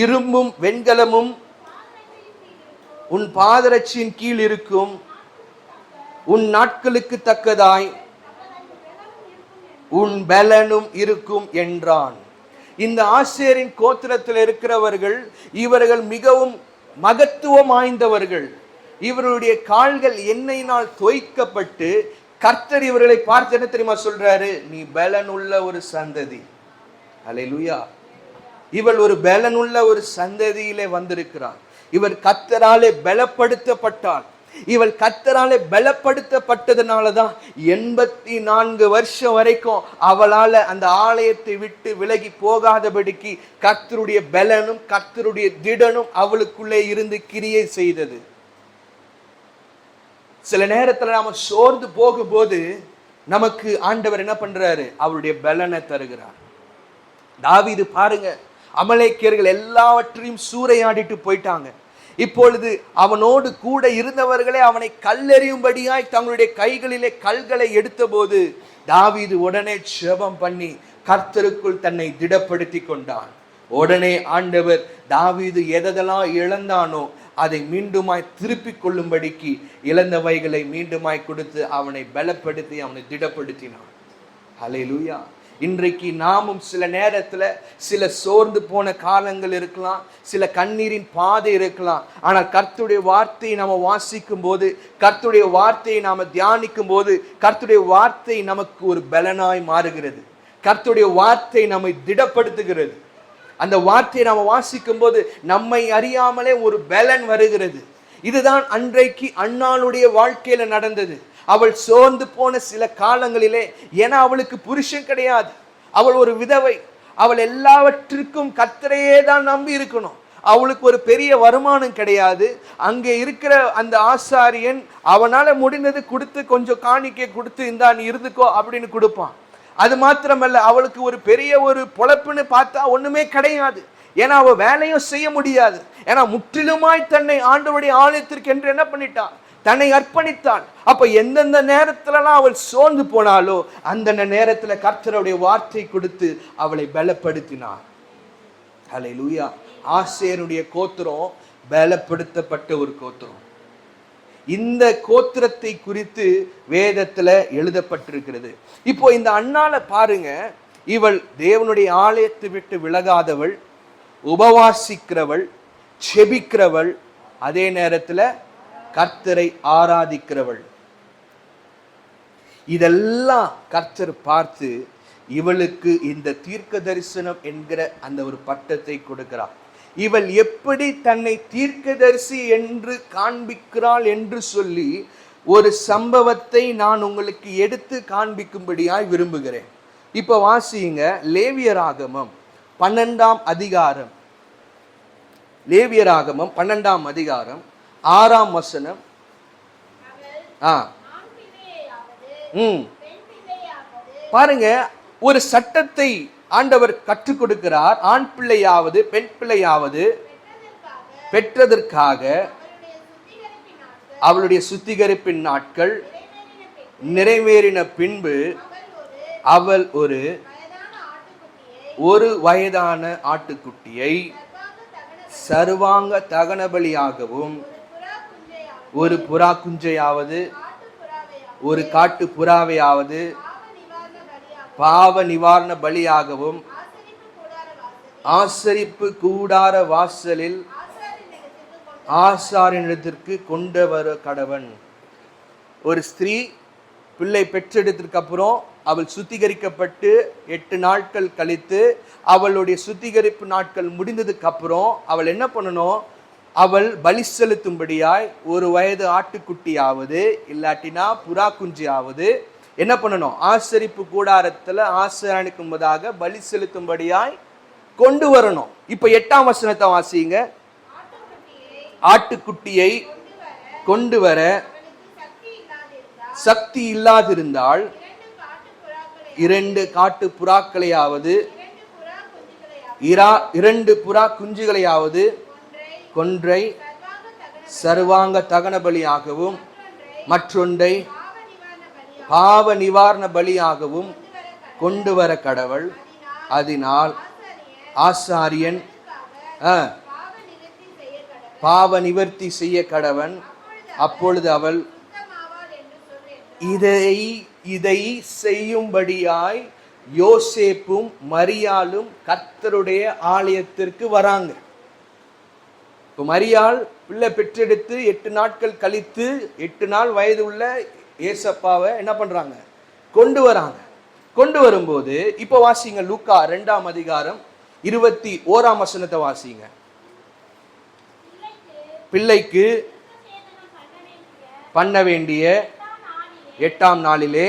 இரும்பும் வெண்கலமும் உன் பாதரட்சியின் கீழ் இருக்கும். உன் நாட்களுக்கு தக்கதாய் உன் பலனும் இருக்கும் என்றான். இந்த ஆசேரின் கோத்திரத்தில் இருக்கிறவர்கள் இவர்கள் மிகவும் மகத்துவம் வாய்ந்தவர்கள். இவருடைய கால்கள் எண்ணெயினால் தோய்க்கப்பட்டு கர்த்தர் இவர்களை பார்த்து என்ன தெரியுமா சொல்றாரு? நீ பலனுள்ள ஒரு சந்ததி. அல்லேலூயா. இவள் ஒரு பலனுள்ள ஒரு சந்ததியிலே வந்திருக்கிறார். இவர் கர்த்தராலே பலப்படுத்தப்பட்டார். இவள் கர்த்தராலே பலப்படுத்தப்பட்டதுனாலதான் 84 வருஷம் வரைக்கும் அவளால அந்த ஆலயத்தை விட்டு விலகி போகாதபடிக்கு கர்த்தருடைய பலனும் கர்த்தருடைய திடனும் அவளுக்குள்ளே இருந்து கிரியை செய்தது. சில நேரத்துல நாம சோர்ந்து போகும்போது நமக்கு ஆண்டவர் என்ன பண்றாரு? அவருடைய பலனை தருகிறார். தாவீது பாருங்க, அமலேக்கியர்கள் எல்லாவற்றையும் சூறையாடிட்டு போயிட்டாங்க. இப்பொழுது அவனோடு கூட இருந்தவர்களே அவனை கல்லெறியும்படியாய் தங்களுடைய கைகளிலே கல்களை எடுத்தபோது தாவீது உடனே ஜெபம் பண்ணி கர்த்தருக்குள் தன்னை திடப்படுத்தி கொண்டான். உடனே ஆண்டவர் தாவீது எதெல்லாம் இழந்தானோ அதை மீண்டுமாய் திருப்பி கொள்ளும்படிக்கு இழந்தவைகளை மீண்டுமாய் கொடுத்து அவனை பலப்படுத்தி அவனை திடப்படுத்தினான். ஹல்லேலூயா. இன்றைக்கு நாமும் சில நேரத்துல சில சோர்ந்து போன காலங்கள் இருக்கலாம், சில கண்ணீரின் பாதை இருக்கலாம். ஆனால் கர்த்தருடைய வார்த்தையை நாம வாசிக்கும் போது, கர்த்தருடைய வார்த்தையை நாம தியானிக்கும் போது, கர்த்தருடைய வார்த்தை நமக்கு ஒரு பலனாய் மாறுகிறது. கர்த்தருடைய வார்த்தை நம்மை திடப்படுத்துகிறது. அந்த வார்த்தையை நாம வாசிக்கும் போது நம்மை அறியாமலே ஒரு பலன் வருகிறது. இதுதான் அன்றைக்கு அன்னாளுடைய வாழ்க்கையில நடந்தது. அவள் சோர்ந்து போன சில காலங்களிலே, ஏன்னா அவளுக்கு புருஷன் கிடையாது, அவள் ஒரு விதவை, அவள் எல்லாவற்றிற்கும் கர்த்தரையே தான் நம்பி இருக்கணும். அவளுக்கு ஒரு பெரிய வருமானம் கிடையாது. அங்கே இருக்கிற அந்த ஆசாரியன் அவனால முடிந்தது கொடுத்து கொஞ்சம் காணிக்கை கொடுத்து இந்தா நீ இருந்துக்கோ அப்படின்னு கொடுப்பான். அது மாத்திரமல்ல, அவளுக்கு ஒரு பெரிய ஒரு பொழப்புன்னு பார்த்தா ஒண்ணுமே கிடையாது. ஏன்னா அவ வேலையும் செய்ய முடியாது. ஏன்னா முற்றிலுமாய் தன்னை ஆண்டவருடைய ஆலயத்திற்கு என்று என்ன பண்ணிட்டான், தன்னை அர்ப்பணித்தான். அப்ப எந்தெந்த நேரத்துலலாம் அவள் சோர்ந்து போனாலோ அந்த நேரத்துல கர்த்தருடைய வார்த்தை கொடுத்து அவளை பலப்படுத்தினார். ஹல்லேலூயா. ஆசேருடைய கோத்திரம் பலப்படுத்தப்பட்ட ஒரு கோத்திரம். இந்த கோத்திரத்தை குறித்து வேதத்துல எழுதப்பட்டிருக்கிறது. இப்போ இந்த அன்னால பாருங்க, இவள் தேவனுடைய ஆலயத்தை விட்டு விலகாதவள், உபவாசிக்கிறவள், செபிக்கிறவள், அதே நேரத்துல கர்த்தரை ஆராதிக்கிறவள். இதெல்லாம் கர்த்தர் பார்த்து இவளுக்கு இந்த தீர்க்க தரிசனம் என்கிற அந்த ஒரு பட்டத்தை கொடுக்கிறார். இவள் எப்படி தன்னை தீர்க்கதரிசி என்று காண்பிக்கிறாள் என்று சொல்லி ஒரு சம்பவத்தை நான் உங்களுக்கு எடுத்து காண்பிக்கும்படியாய் விரும்புகிறேன். இப்ப வாசியுங்க, லேவியராகமம் 12ஆம் அதிகாரம். லேவியராகமம் 12ஆம் அதிகாரம் 6ஆம் வசனம். பாருங்க, ஒரு சட்டத்தை ஆண்டவர் கற்றுக் கொடுக்கிறார். ஆண் பிள்ளையாவது பெண் பிள்ளையாவது பெற்றதற்காக அவளுடைய சுத்திகரிப்பின் நாட்கள் நிறைவேறின பின்பு அவள் ஒரு வயதான ஆட்டுக்குட்டியை சர்வாங்க தகன பலியாகவும், ஒரு புறா குஞ்சையாவது ஒரு காட்டு புறாவையாவது பாவ நிவாரண பலியாகவும் ஆசரிப்பு கூடார வாசலில் ஆசாரியனிடத்திற்கு கொண்டு வர கடவன். ஒரு ஸ்திரீ பிள்ளை பெற்றெடுத்ததுக்கு அப்புறம் அவள் சுத்திகரிக்கப்பட்டு 8 நாட்கள் கழித்து அவளுடைய சுத்திகரிப்பு நாட்கள் முடிந்ததுக்கு அப்புறம் அவள் என்ன பண்ணணும், அவள் பலி செலுத்தும்படியாய் ஒரு வயது ஆட்டுக்குட்டியாவது இல்லாட்டினா புறா குஞ்சியாவது என்ன பண்ணணும், ஆசரிப்பு கூடாரத்துல ஆசாரியனுக்கு முன்பதாக பலி செலுத்தும்படியாய் கொண்டு வரணும். இப்ப 8ஆம் வசனத்தை வாசிங்க. ஆட்டுக்குட்டியை கொண்டு வர சக்தி இல்லாதிருந்தால் 2 காட்டு புறாக்களையாவது 2 புறா குஞ்சுகளையாவது கொன்றை சர்வாங்க தகன பலியாகவும் மற்றொன்றை பாவ நிவாரண பலியாகவும் கொண்டு வர கடவள். அதனால் ஆசாரியன் பாவ நிவர்த்தி செய்ய கடவன். அப்பொழுது அவள் இதை செய்யும்படியாய் யோசேப்பும் மரியாளும் கர்த்தருடைய ஆலயத்திற்கு வராங்க. இப்போ மரியாள் பிள்ளை பெற்றெடுத்து 8 நாட்கள் கழித்து 8 நாள் வயது உள்ள ஏசப்பாவை என்ன பண்றாங்க, கொண்டு வராங்க. கொண்டு வரும்போது இப்போ வாசிங்க, லூக்கா 2ஆம் அதிகாரம் 21ஆம் வசனத்தை வாசிங்க. பிள்ளைக்கு பண்ண வேண்டிய 8ஆம் நாளிலே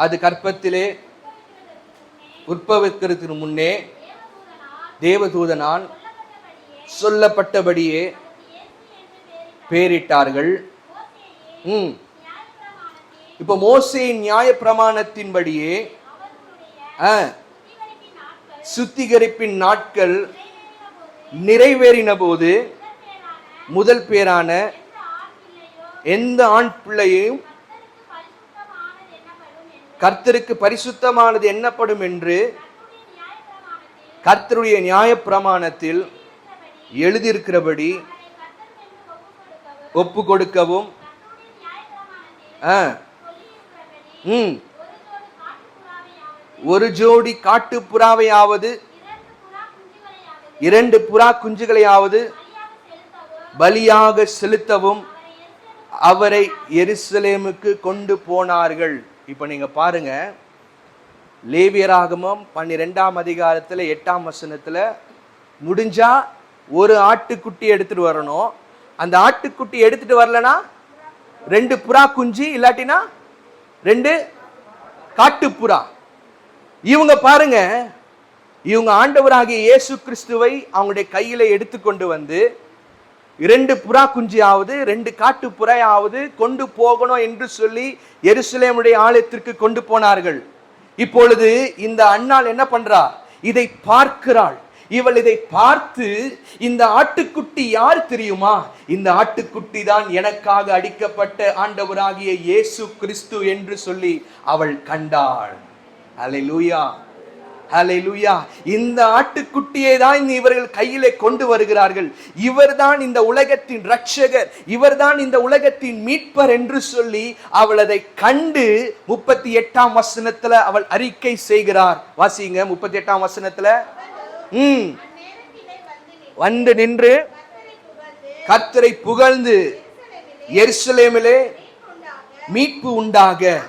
அது கற்பத்திலே உற்பவிக்கிறதுக்கு முன்னே தேவதூதனால் சொல்லப்பட்டபடியே பேரிட்டார்கள். இப்ப மோசேயின் நியாய பிரமாணத்தின்படியே சுத்திகரிப்பின் நாட்கள் நிறைவேறின போது முதல் பேரான எந்த ஆண் பிள்ளையும் கர்த்தருக்கு பரிசுத்தமானது எண்ணப்படும் என்று கர்த்தருடைய நியாயப்பிரமாணத்தில் எழுதியிருக்கிறபடி ஒப்பு கொடுக்கவும் ஒரு ஜோடி காட்டு புறாவையாவது 2 புறா குஞ்சுகளையாவது பலியாக செலுத்தவும் அவரை எருசலேமுக்கு கொண்டு போனார்கள். இப்ப நீங்க பாருங்க, லேவியராகமம் 12ஆம் அதிகாரத்துல 8ஆம் வசனத்துல முடிஞ்சா ஒரு ஆட்டுக்குட்டி எடுத்துட்டு வரணும். அந்த ஆட்டுக்குட்டி எடுத்துட்டு வரலனா 2 புறா குஞ்சு, இல்லாட்டினா 2 காட்டுப்புறா. இவங்க பாருங்க, இவங்க ஆண்டவராகிய இயேசு கிறிஸ்துவை அவங்களுடைய கையில எடுத்துக்கொண்டு வந்து 2 புறா குஞ்சியாவது 2 காட்டு புறாயாவது கொண்டு போகணும் என்று சொல்லி எருசலேமுடைய ஆலயத்திற்கு கொண்டு போனார்கள். இப்பொழுது இந்த அன்னாள் என்ன பண்றா? இதை பார்க்கிறாள். இவள் இதை பார்த்து, இந்த ஆட்டுக்குட்டி யார் தெரியுமா? இந்த ஆட்டுக்குட்டி தான் எனக்காக அடிக்கப்பட்ட ஆண்டவராகிய இயேசு கிறிஸ்து என்று சொல்லி அவள் கண்டாள். அல்லேலூயா, அல்லேலூயா. இந்த ஆட்டுக்குட்டியை தான் இவர்கள் கையிலே கொண்டு வருகிறார்கள். இவர்தான் இந்த உலகத்தின் இரட்சகர், இவர்தான் இந்த உலகத்தின் மீட்பர் என்று சொல்லி அவள் அதை கண்டு 38ஆம் வசனத்துல அவள் அறிக்கை செய்கிறார். வாசிங்க 38ஆம் வசனத்துல. வந்து நின்று கர்த்தரை புகழ்ந்து எருசலேமிலே மீட்பு உண்டாக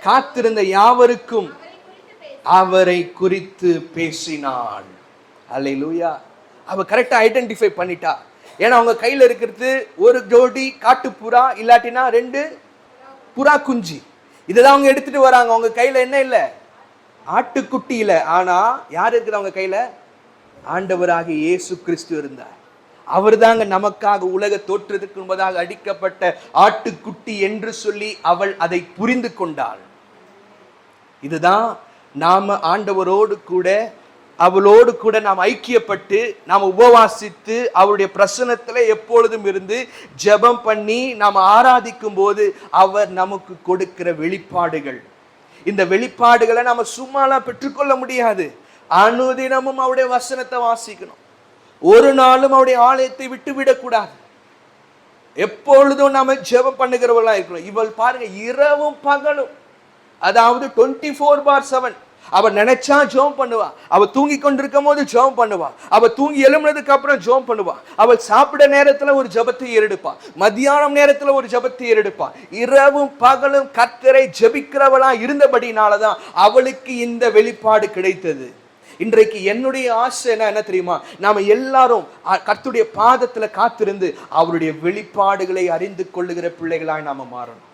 காத்திருந்த யாவருக்கும் அவரை குறித்து பேசினாள். அல்லேலூயா. அவ கரெக்டா ஐடென்டிஃபை பண்ணிட்டா. ஏன்னா அவங்க கையில இருக்கிறது ஒரு ஜோடி காட்டுப்புறா, இல்லாட்டினா 2 புறா குஞ்சு. இதுதான் அவங்க எடுத்துட்டு வராங்க. அவங்க கையில என்ன இல்ல? ஆட்டுக்குட்டி இல்ல. ஆனா யார் இருக்குது அவங்க கையில? ஆண்டவராகிய இயேசு கிறிஸ்து இருந்தார். அவர் தாங்க நமக்காக உலக தோற்றத்துக்கு முன்பதாக அடிக்கப்பட்ட ஆட்டுக்குட்டி என்று சொல்லி அவள் அதை புரிந்து கொண்டாள். இதுதான் நாம ஆண்டவரோடு கூட, அவளோடு கூட நாம் ஐக்கியப்பட்டு நாம் உபவாசித்து அவருடைய பிரசன்னத்துல எப்பொழுதும் இருந்து ஜெபம் பண்ணி நாம் ஆராதிக்கும் போது அவர் நமக்கு கொடுக்கிற வெளிப்பாடுகள். இந்த வெளிப்பாடுகளை நாம சும்மாலாம் பெற்றுக்கொள்ள முடியாது. அனுதினமும் அவருடைய வசனத்தை வாசிக்கணும். ஒரு நாளும் அவருடைய ஆலயத்தை விட்டு விடக்கூடாது. எப்பொழுதும் நாம ஜெபம் பண்ணுகிறவர்களா இருக்கணும். இவள் பாருங்க, இரவும் பகலும், அதாவது 24/7 அவ நினைச்சா ஜெபம் பண்ணுவா. அவ தூங்கி கொண்டிருக்கும் போது ஜெபம் பண்ணுவா. அவ தூங்கி எழும்புனதுக்கு அப்புறம் ஜெபம் பண்ணுவா. அவள் சாப்பிட நேரத்துல ஒரு ஜெபத்தை ஏறெடுப்பா. மத்தியானம் நேரத்துல ஒரு ஜெபத்தை ஏறெடுப்பா. இரவும் பகலும் கர்த்தரை ஜெபிக்கிறவளா இருந்தபடினாலதான் அவளுக்கு இந்த வெளிப்பாடு கிடைத்தது. இன்றைக்கு என்னுடைய ஆசை என்ன தெரியுமா? நாம எல்லாரும் கர்த்தருடைய பாதத்துல காத்திருந்து அவருடைய வெளிப்பாடுகளை அறிந்து கொள்ளுகிற பிள்ளைகளாய் நாம மாறணும்.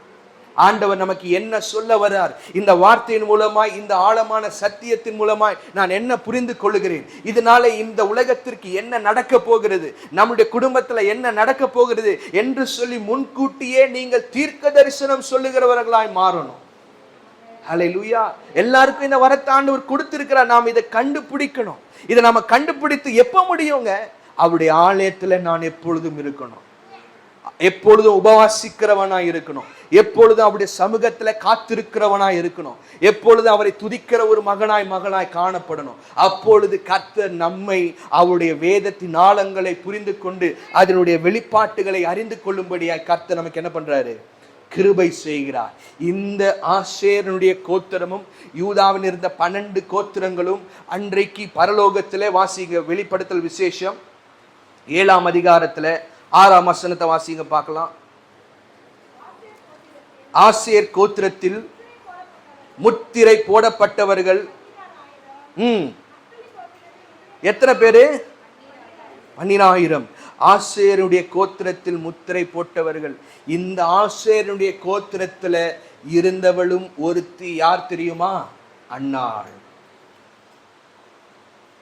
ஆண்டவர் நமக்கு என்ன சொல்ல வர்றார், இந்த வார்த்தையின் மூலமாய், இந்த ஆழமான சத்தியத்தின் மூலமாய் நான் என்ன புரிந்து கொள்ளுகிறேன், இதனால இந்த உலகத்திற்கு என்ன நடக்க போகிறது, நம்முடைய குடும்பத்துல என்ன நடக்க போகிறது என்று சொல்லி முன்கூட்டியே நீங்கள் தீர்க்க தரிசனம் சொல்லுகிறவர்களாய் மாறணும். ஹல்லேலூயா. எல்லாருக்கும் இந்த வரத்தை ஆண்டவர் கொடுத்திருக்கிறார். நாம் இதை கண்டுபிடிக்கணும். இதை நாம கண்டுபிடித்து எப்ப முடியுங்க? அவருடைய ஆலயத்துல நான் எப்பொழுதும் இருக்கணும், எப்பொழுதும் உபவாசிக்கிறவனாய் இருக்கணும், எப்பொழுதும் அவருடைய சமூகத்துல காத்திருக்கிறவனாய் இருக்கணும், எப்பொழுதும் அவரை துதிக்கிற ஒரு மகனாய் காணப்படணும். அப்பொழுது கர்த்தர் நம்மை அவருடைய வேதத்தின் ஆழங்களை புரிந்து கொண்டு அதனுடைய வெளிப்பாட்டுகளை அறிந்து கொள்ளும்படியாய் கர்த்தர் நமக்கு என்ன பண்றாரு? கிருபை செய்கிறார். இந்த ஆசேரனுடைய கோத்திரமும் யூதாவில் இருந்த 12 கோத்திரங்களும் அன்றைக்கு பரலோகத்திலே வாசிங்க. வெளிப்படுத்தல் விசேஷம் 7ஆம் அதிகாரத்துல 6ஆம் வசனத்தை வாசிங்க பார்க்கலாம். ஆசேர் கோத்திரத்தில் முத்திரை போடப்பட்டவர்கள் எத்தனை பேரு? 12,000. ஆசேருடைய கோத்திரத்தில் முத்திரை போட்டவர்கள். இந்த ஆசேருடைய கோத்திரத்துல இருந்தவளும் ஒருத்தி யார் தெரியுமா? அன்னாள்.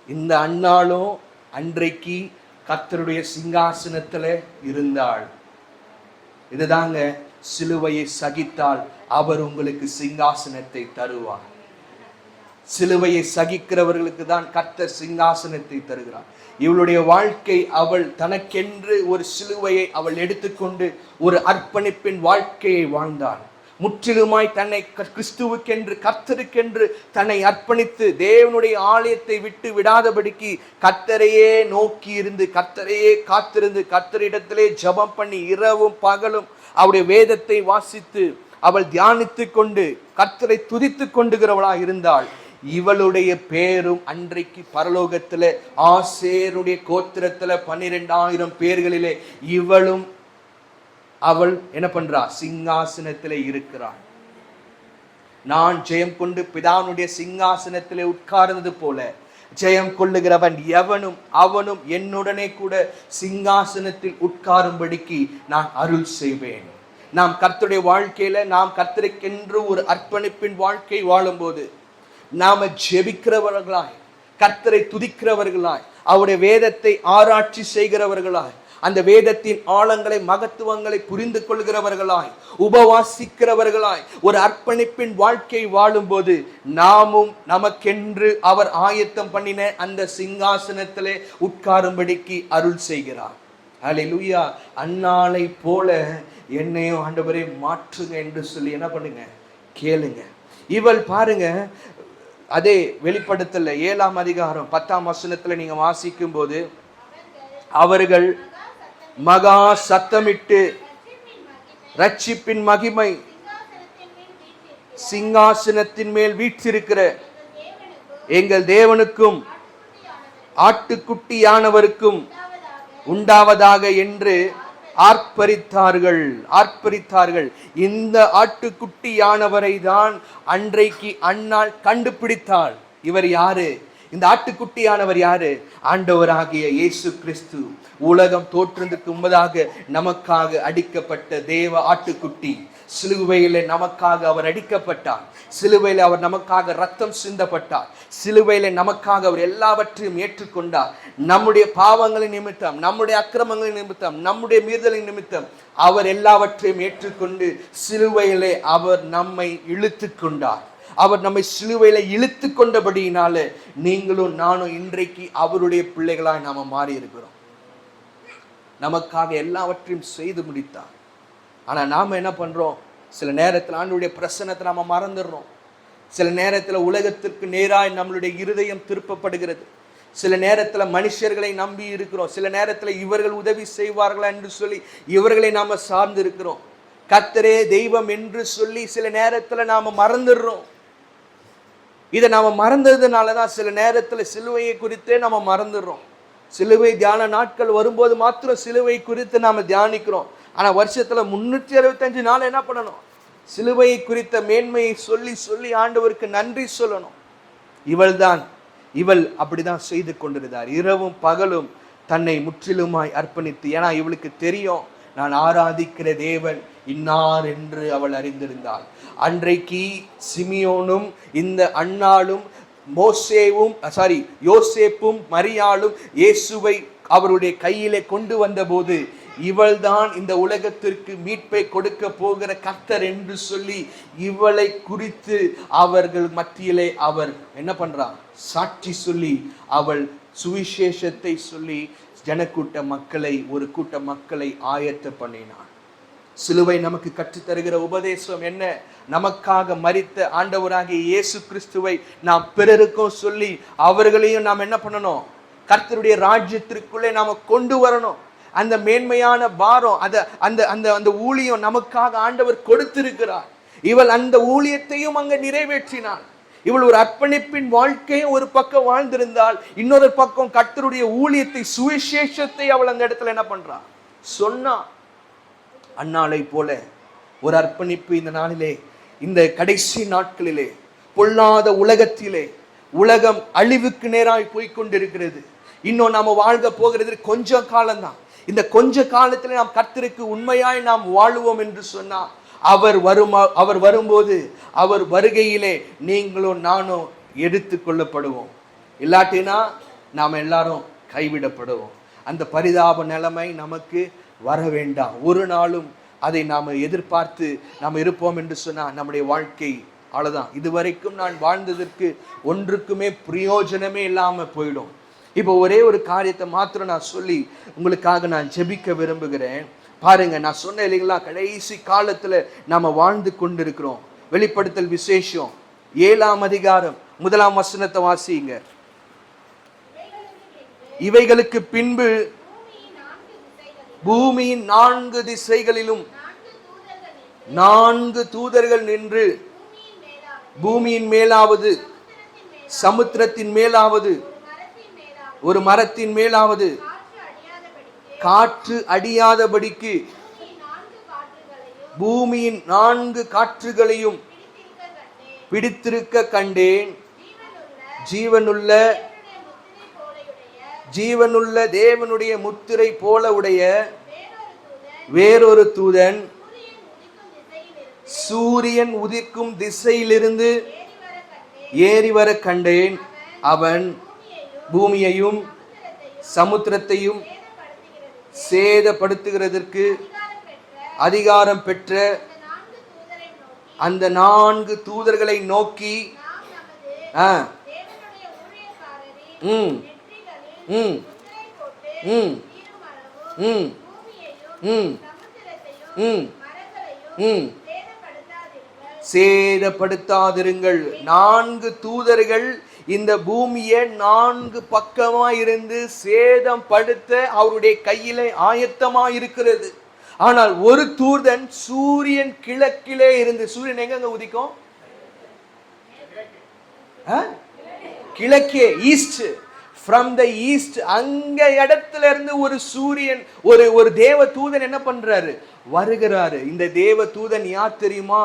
இந்த அன்னாளும் அன்றைக்கு கர்த்தருடைய சிங்காசனத்துல இருந்தாள். இதுதாங்க, சிலுவையை சகித்தால் அவர் உங்களுக்கு சிங்காசனத்தை தருவார். சிலுவையை சகிக்கிறவர்களுக்கு தான் கர்த்தர் சிங்காசனத்தை தருகிறார். இவளுடைய வாழ்க்கை, அவள் தனக்கென்று ஒரு சிலுவையை அவள் எடுத்துக்கொண்டு ஒரு அர்ப்பணிப்பின் வாழ்க்கையை வாழ்ந்தாள். முற்றிலுமாய் தன்னை கிறிஸ்துவுக்கென்று, கர்த்தருக்கென்று தன்னை அர்ப்பணித்து தேவனுடைய ஆலயத்தை விட்டு விடாதபடிக்கு கர்த்தரையே நோக்கி இருந்து, கர்த்தரையே காத்திருந்து, கர்த்தரிடத்திலே ஜெபம் பண்ணி இரவும் பகலும் அவருடைய வேதத்தை வாசித்து அவள் தியானித்து கொண்டு கர்த்தரை துதித்து கொண்டுகிறவளாக இருந்தாள். இவளுடைய பேரும் அன்றைக்கு பரலோகத்துல ஆசேருடைய கோத்திரத்துல 12,000 பேர்களிலே அவள் என்ன பண்றா? சிங்காசனத்திலே இருக்கிறாள். நான் ஜெயம் கொண்டு பிதாவுடைய சிங்காசனத்திலே உட்கார்ந்தது போல ஜெயம் கொள்ளுகிறவன் எவனும் அவனும் என்னுடனே கூட சிங்காசனத்தில் உட்காரும்படிக்கு நான் அருள் செய்வேன். நாம் கர்த்தருடைய வாழ்க்கையில, நாம் கர்த்தருக்கென்று ஒரு அர்ப்பணிப்பின் வாழ்க்கை வாழும்போது நாம ஜெபிக்கிறவர்களாய், கர்த்தரை துதிக்கிறவர்களாய், அவருடைய வேதத்தை ஆராய்ச்சி செய்கிறவர்களாய், அந்த வேதத்தின் ஆழங்களை, மகத்துவங்களை புரிந்து கொள்கிறவர்களாய், உபவாசிக்கிறவர்களாய் ஒரு அர்ப்பணிப்பின் வாழ்க்கை வாழும்போது நாமும் நமக்கென்று அவர் ஆயத்தம் பண்ணின அந்த சிங்காசனத்திலே உட்காரும்படிக்கு அருள் செய்கிறார். அல்லேலூயா. அன்னாளை போல என்னையும் ஆண்டவரே மாற்றுங்க என்று சொல்லி என்ன பண்ணுங்க? கேளுங்க. இவள் பாருங்க, அதே வெளிப்படுத்தல 7ஆம் அதிகாரம் 10ஆம் வசனத்துல நீங்க வாசிக்கும் போது, அவர்கள் மகா சத்தமிட்டு ரட்சிப்பின் மகிமை சிங்காசனத்தின் மேல் வீற்றிருக்கிற எங்கள் தேவனுக்கும் ஆட்டுக்குட்டியானவருக்கும் உண்டாவதாக என்று ஆர்ப்பரித்தார்கள். இந்த ஆட்டுக்குட்டியானவரை தான் அன்றைக்கு அன்னாள் கண்டுபிடித்தாள். இவர் யாரு? இந்த ஆட்டுக்குட்டியானவர் யாரு? ஆண்டவராகிய இயேசு கிறிஸ்து. உலகம் தோற்றுவதற்கு முன்பதாக நமக்காக அடிக்கப்பட்ட தேவ ஆட்டுக்குட்டி. சிலுவையிலே நமக்காக அவர் அடிக்கப்பட்டார். சிலுவையிலே அவர் நமக்காக ரத்தம் சிந்தப்பட்டார். சிலுவையிலே நமக்காக அவர் எல்லாவற்றையும் ஏற்றுக்கொண்டார். நம்முடைய பாவங்களின் நிமித்தம், நம்முடைய அக்கிரமங்களின் நிமித்தம், நம்முடைய மீறுதலின் நிமித்தம் அவர் எல்லாவற்றையும் ஏற்றுக்கொண்டு சிலுவையிலே அவர் நம்மை இழுத்து கொண்டார். அவர் நம்மை சிலுவையில இழுத்து கொண்டபடியினால நீங்களும் நானும் இன்றைக்கு அவருடைய பிள்ளைகளாய் நாம மாறி இருக்கிறோம். நமக்காக எல்லாவற்றையும் செய்து முடித்தார். ஆனா நாம என்ன பண்றோம்? சில நேரத்தில் ஆண்டவருடைய பிரசன்னத்தை நாம மறந்துடுறோம். சில நேரத்தில் உலகத்திற்கு நேராய் நம்மளுடைய இருதயம் திருப்பப்படுகிறது. சில நேரத்துல மனுஷர்களை நம்பி இருக்கிறோம். சில நேரத்துல இவர்கள் உதவி செய்வார்களா என்று சொல்லி இவர்களை நாம சார்ந்து இருக்கிறோம். கர்த்தரே தெய்வம் என்று சொல்லி சில நேரத்துல நாம மறந்துடுறோம். இதை நாம மறந்ததுனாலதான் சில நேரத்துல சிலுவையை குறித்தே நாம மறந்துடுறோம். சிலுவை தியான நாட்கள் வரும்போது மாத்திரம் சிலுவை குறித்து நாம தியானிக்கிறோம். ஆனா வருஷத்துல 365 நாள் என்ன பண்ணணும்? சிலுவையை குறித்த மேன்மையை சொல்லி சொல்லி ஆண்டவருக்கு நன்றி சொல்லணும். இவள் அப்படிதான் செய்து கொண்டிருந்தார். இரவும் பகலும் தன்னை முற்றிலுமாய் அர்ப்பணித்து. ஏன்னா இவளுக்கு தெரியும், நான் ஆராதிக்கிற தேவன் இன்னார் என்று அவள் அறிந்திருந்தாள். அன்றைக்கு சிமியோனும் இந்த அன்னாளும் யோசேப்பும் மரியாளும் இயேசுவை அவருடைய கையிலே கொண்டு வந்த போது, இவள்தான் இந்த உலகத்திற்கு மீட்பை கொடுக்க போகிற கர்த்தர் என்று சொல்லி இவளை குறித்து அவர்கள் மத்தியிலே அவர் என்ன பண்றார்? சாட்சி சொல்லி அவள் சுவிசேஷத்தை சொல்லி ஒரு கூட்ட மக்களை ஆயத்த பண்ணினார். சிலுவை நமக்கு கற்றுத்தருகிற உபதேசம் என்ன? நமக்காக மரித்த ஆண்டவராகிய இயேசு கிறிஸ்துவை நாம் பிறருக்கும் சொல்லி அவர்களையும் நாம் என்ன பண்ணணும்? கர்த்தருடைய ராஜ்யத்திற்குள்ளே நாம கொண்டு வரணும். அந்த மேன்மையான பாரம், அந்த ஊழியம் நமக்காக ஆண்டவர் கொடுத்திருக்கிறார். இவள் அந்த ஊழியத்தையும் அங்க நிறைவேற்றினாள். இவள் ஒரு அர்ப்பணிப்பின் வாழ்க்கையை ஒரு பக்கம் வாழ்ந்திருந்தால், இன்னொரு பக்கம் கர்த்தருடைய ஊழியத்தை, சுவிசேஷத்தை அவள் அந்த இடத்துல என்ன பண்றா? சொன்னா. அன்னாளை போல ஒரு அர்ப்பணிப்பு இந்த நாளிலே, இந்த கடைசி நாட்களிலே, பொல்லாத உலகத்திலே, உலகம் அழிவுக்கு நேராய் போய்கொண்டிருக்கிறது. இன்னும் நாம வாழ்க போகிறது கொஞ்ச காலம்தான். இந்த கொஞ்ச காலத்துல நாம் கர்த்தருக்கு உண்மையாய் நாம் வாழுவோம் என்று சொன்னா, அவர் வரும்போது, அவர் வருகையிலே நீங்களும் நானும் எடுத்து கொள்ளப்படுவோம். இல்லாட்டினா நாம் எல்லாரும் கைவிடப்படுவோம். அந்த பரிதாப நிலைமை நமக்கு வர வேண்டாம். ஒரு நாளும் அதை நாம் எதிர்பார்த்து நாம் இருப்போம் என்று சொன்னால் நம்முடைய வாழ்க்கை அவ்வளவுதான். இதுவரைக்கும் நான் வாழ்ந்ததற்கு ஒன்றுக்குமே பிரயோஜனமே இல்லாம போயிடும். இப்போ ஒரே ஒரு காரியத்தை மாத்திரம் நான் சொல்லி உங்களுக்காக நான் ஜெபிக்க விரும்புகிறேன். பாருங்க, நான் சொன்ன இல்லைங்களா, கடைசி காலத்துல நாம வாழ்ந்து கொண்டிருக்கிறோம். வெளிப்படுத்தல் விசேஷம் 7ஆம் அதிகாரம் 1ஆம் வசனத்தை வாசிங்க. இவைகளுக்கு பின்பு பூமியின் 4 திசைகளிலும் 4 தூதர்கள் நின்று பூமியின் மேலாவது, சமுத்திரத்தின் மேலாவது, ஒரு மரத்தின் மேலாவது காற்று அடியாதபடிக்கு பூமியின் 4 காற்றுகளையும் பிடித்திருக்க கண்டேன். ஜீவனுள்ள தேவனுடைய முத்திரை போல உடைய வேறொரு தூதன் சூரியன் உதிக்கும் திசையிலிருந்து ஏறி வர கண்டேன். அவன் பூமியையும் சமுத்திரத்தையும் சேதப்படுத்துகிறதற்கு அதிகாரம் பெற்ற அந்த 4 தூதர்களை நோக்கி, சேதப்படுத்தாதிருங்கள். 4 தூதர்கள் இந்த பூமியை 4 பக்கமா இருந்து சேதம் படுத்த அவருடைய கையிலே ஆயத்தமா இருக்கிறது. ஆனால் ஒரு தூதன் சூரியன் கிழக்கிலே இருந்து, சூரியன் எங்க உதிக்கும்? கிழக்கே, ஈஸ்ட், ஃப்ரம் த ஈஸ்ட், அங்க இடத்துல இருந்து ஒரு சூரியன், ஒரு தேவ தூதன் என்ன பண்றாரு? வருகிறாரு. இந்த தேவ தூதன் யார் தெரியுமா?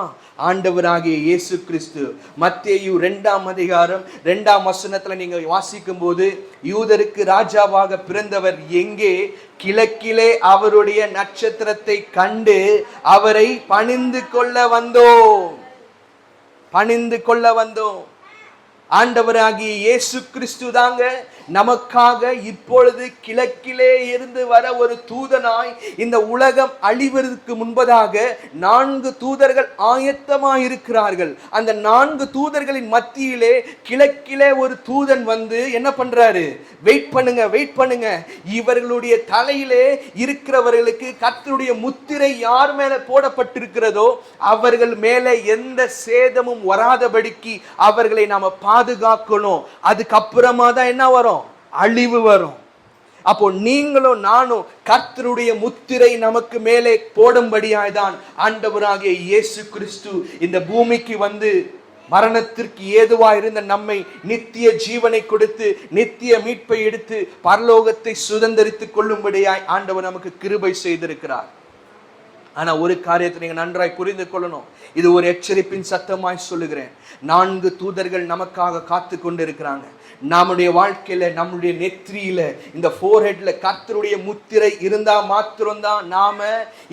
ஆண்டவராகிய இயேசு கிறிஸ்து. மத்தேயு 2ஆம் அதிகாரம் 2ஆம் வசனத்துல நீங்க வாசிக்கும் போது, யூதருக்கு ராஜாவாக பிறந்தவர் எங்கே? கிழக்கிலே அவருடைய நட்சத்திரத்தை கண்டு அவரை பணிந்து கொள்ள வந்தோம். ஆண்டவராகிய இயேசு கிறிஸ்து தாங்க நமக்காக இப்பொழுது கிழக்கிலே இருந்து வர ஒரு தூதனாய் இந்த உலகம் அழிவதற்கு முன்பதாக 4 தூதர்கள் ஆயத்தமாய் இருக்கிறார்கள். அந்த 4 தூதர்களின் மத்தியிலே கிழக்கிலே ஒரு தூதன் வந்து என்ன பண்றாரு? வெயிட் பண்ணுங்க. இவர்களுடைய தலையிலே இருக்கிறவர்களுக்கு கர்த்தருடைய முத்திரை யார் மேல போடப்பட்டிருக்கிறதோ அவர்கள் மேலே எந்த சேதமும் வராதபடிக்கு அவர்களை நாம பாதுகாக்கணும். அதுக்கப்புறமா தான் என்ன வரும்? அழிவு வரும். அப்போ நீங்களும் நானும் கர்த்தருடைய முத்திரை நமக்கு மேலே போடும்படியாய்தான் ஆண்டவராகிய இயேசு கிறிஸ்து இந்த பூமிக்கு வந்து மரணத்திற்கு ஏதுவா இருந்த நம்மை நித்திய ஜீவனை கொடுத்து நித்திய மீட்பை எடுத்து பரலோகத்தை சுதந்தரித்துக் கொள்ளும்படியாய் ஆண்டவர் நமக்கு கிருபை செய்திருக்கிறார். ஆனா ஒரு காரியத்தை நீங்க நன்றாய் புரிந்து கொள்ளணும். இது ஒரு எச்சரிப்பின் சத்தமாய் சொல்லுகிறேன். 4 தூதர்கள் நமக்காக காத்து கொண்டு இருக்கிறாங்க. நம்முடைய வாழ்க்கையில, நம்முடைய நெற்றியில, இந்த ஃபோர்ஹெட்ல கர்த்தருடைய முத்திரை இருந்தா மாத்திரம்தான் நாம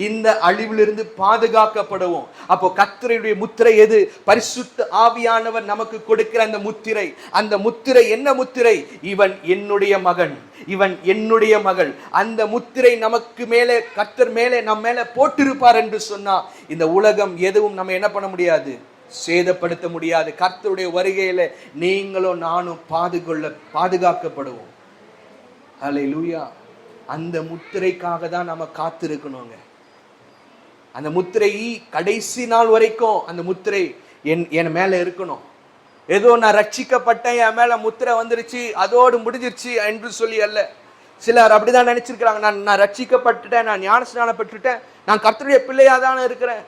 இந்த அழிவிலிருந்து பாதுகாக்கப்படுவோம். அப்போ கர்த்தருடைய முத்திரை எது? பரிசுத்த ஆவியானவர் நமக்கு கொடுக்கிற அந்த முத்திரை. அந்த முத்திரை என்ன முத்திரை? இவன் என்னுடைய மகன், இவன் என்னுடைய மகள். அந்த முத்திரை நமக்கு மேலே, கர்த்தர் மேலே, நம்ம மேலே போட்டிருப்பார் என்று சொன்னா இந்த உலகம் எதுவும் நம்ம என்ன பண்ண முடியாது? சேதப்படுத்த முடியாது. கர்த்தருடைய வருகையில நீங்களும் நானும் பாதுகாக்கப்படுவோம். ஹல்லேலூயா. அந்த முத்திரைக்காக தான் நம்ம காத்திருக்கணுங்க. அந்த முத்திரை கடைசி நாள் வரைக்கும் அந்த முத்திரை என் மேல இருக்கணும். ஏதோ நான் ரட்சிக்கப்பட்டேன், என் மேல முத்திரை வந்துருச்சு, அதோடு முடிஞ்சிருச்சு என்று சொல்லி அல்ல. சிலர் அப்படிதான் நினைச்சிருக்கிறாங்க. நான் ரட்சிக்கப்பட்டுட்டேன், நான் ஞானஸ்நானம் பெற்றுட்டேன், நான் கர்த்தருடைய பிள்ளையா தானே இருக்கிறேன்,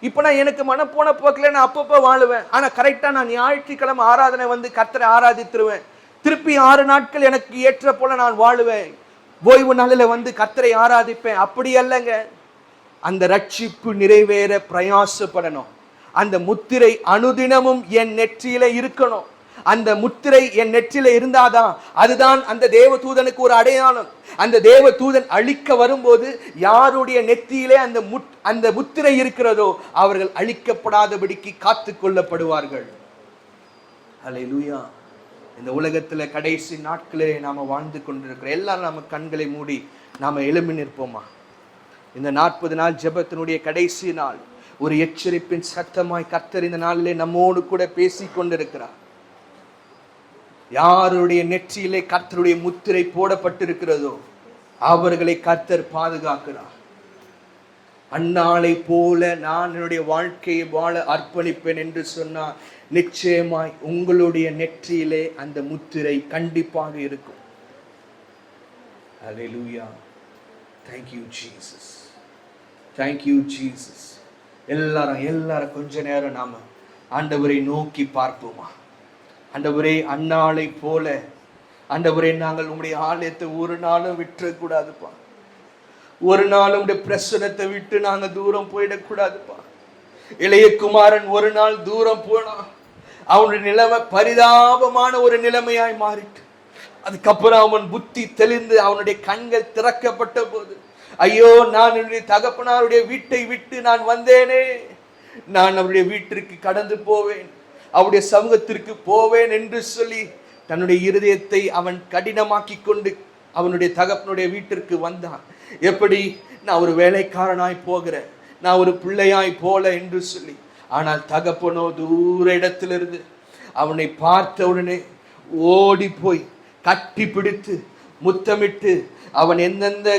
இப்போ நான் எனக்கு மனப்போன போக்கில் நான் அப்பப்போ வாழுவேன். ஆனால் கரெக்டாக நான் ஞாயிற்றுக்கிழமை ஆராதனை வந்து கர்த்தரை ஆராதித்துருவேன். திருப்பி 6 நாட்கள் எனக்கு ஏற்ற போல நான் வாழுவேன். ஓய்வு நாளில் வந்து கர்த்தரை ஆராதிப்பேன். அப்படி அல்லங்க. அந்த ரட்சிப்பு நிறைவேற பிரயாசப்படணும். அந்த முத்திரை அனுதினமும் என் நெற்றியில இருக்கணும். அந்த முத்திரை என் நெற்றியில இருந்தாதான், அதுதான் அந்த தேவ தூதனுக்கு ஒரு அடையாளம். அந்த தேவ தூதன் அழிக்க வரும்போது யாருடைய நெற்றியிலே அந்த முத்திரை இருக்கிறதோ அவர்கள் அழிக்கப்படாதபடிக்கு காத்து கொள்ளப்படுவார்கள். ஹல்லேலூயா. இந்த உலகத்துல கடைசி நாட்களே நாம வாழ்ந்து கொண்டிருக்கிறோம். எல்லாரும் நம்ம கண்களை மூடி நாம எழும்பி நிற்போமா? இந்த 40 நாள் ஜெபத்தினுடைய கடைசி நாள். ஒரு எச்சரிப்பின் சத்தமாய் கர்த்தர் இந்த நாளிலே நம்மோடு கூட பேசிக் கொண்டிருக்கிறார். யாருடைய நெற்றியிலே கர்த்தருடைய முத்திரை போடப்பட்டிருக்கிறதோ அவர்களை கர்த்தர் பாதுகாக்கிறார். அந்நாளை போல நான் என்னுடைய வாழ்க்கையை வாழ அர்ப்பணிப்பேன் என்று சொன்னார். நிச்சயமாய் உங்களுடைய நெற்றியிலே அந்த முத்திரை கண்டிப்பாக இருக்கும். ஹல்லேலூயா. Thank you Jesus. Thank you Jesus. எல்லாரும் கொஞ்ச நேரம் நாம ஆண்டவரை நோக்கி பார்ப்போமா? ஆண்டவரே, அந்நாளை போல ஆண்டவரே, நாங்கள் உம்முடைய ஆலயத்தை ஒரு நாளும் விட்டுறக்கூடாதுப்பா. ஒரு நாளும் உடைய பிரசனத்தை விட்டு நாங்க தூரம் போயிடக்கூடாதுப்பா. இளைய குமாரன் ஒரு நாள் தூரம் போனா அவனுடைய நிலைமை பரிதாபமான ஒரு நிலைமையாய் மாறிட்டு, அதுக்கப்புறம் அவன் புத்தி தெளிந்து அவனுடைய கண்கள் திறக்கப்பட்ட போது, ஐயோ, நான் என்னுடைய தகப்பனாருடைய வீட்டை விட்டு நான் வந்தேனே, நான் அவருடைய வீட்டிற்கு கடந்து போவேன், அவருடைய சமூகத்திற்கு போவேன் என்று சொல்லி தன்னுடைய இருதயத்தை அவன் கடினமாக்கி கொண்டு அவனுடைய தகப்பனுடைய வீட்டிற்கு வந்தான். எப்படி? நான் ஒரு வேலைக்காரனாய் போகிறேன், நான் ஒரு பிள்ளையாய் போல என்று சொல்லி. ஆனால் தகப்பனோ தூர இடத்திலிருந்து அவனை பார்த்த உடனே ஓடி போய் கட்டி பிடித்து முத்தமிட்டு, அவன் எந்தெந்த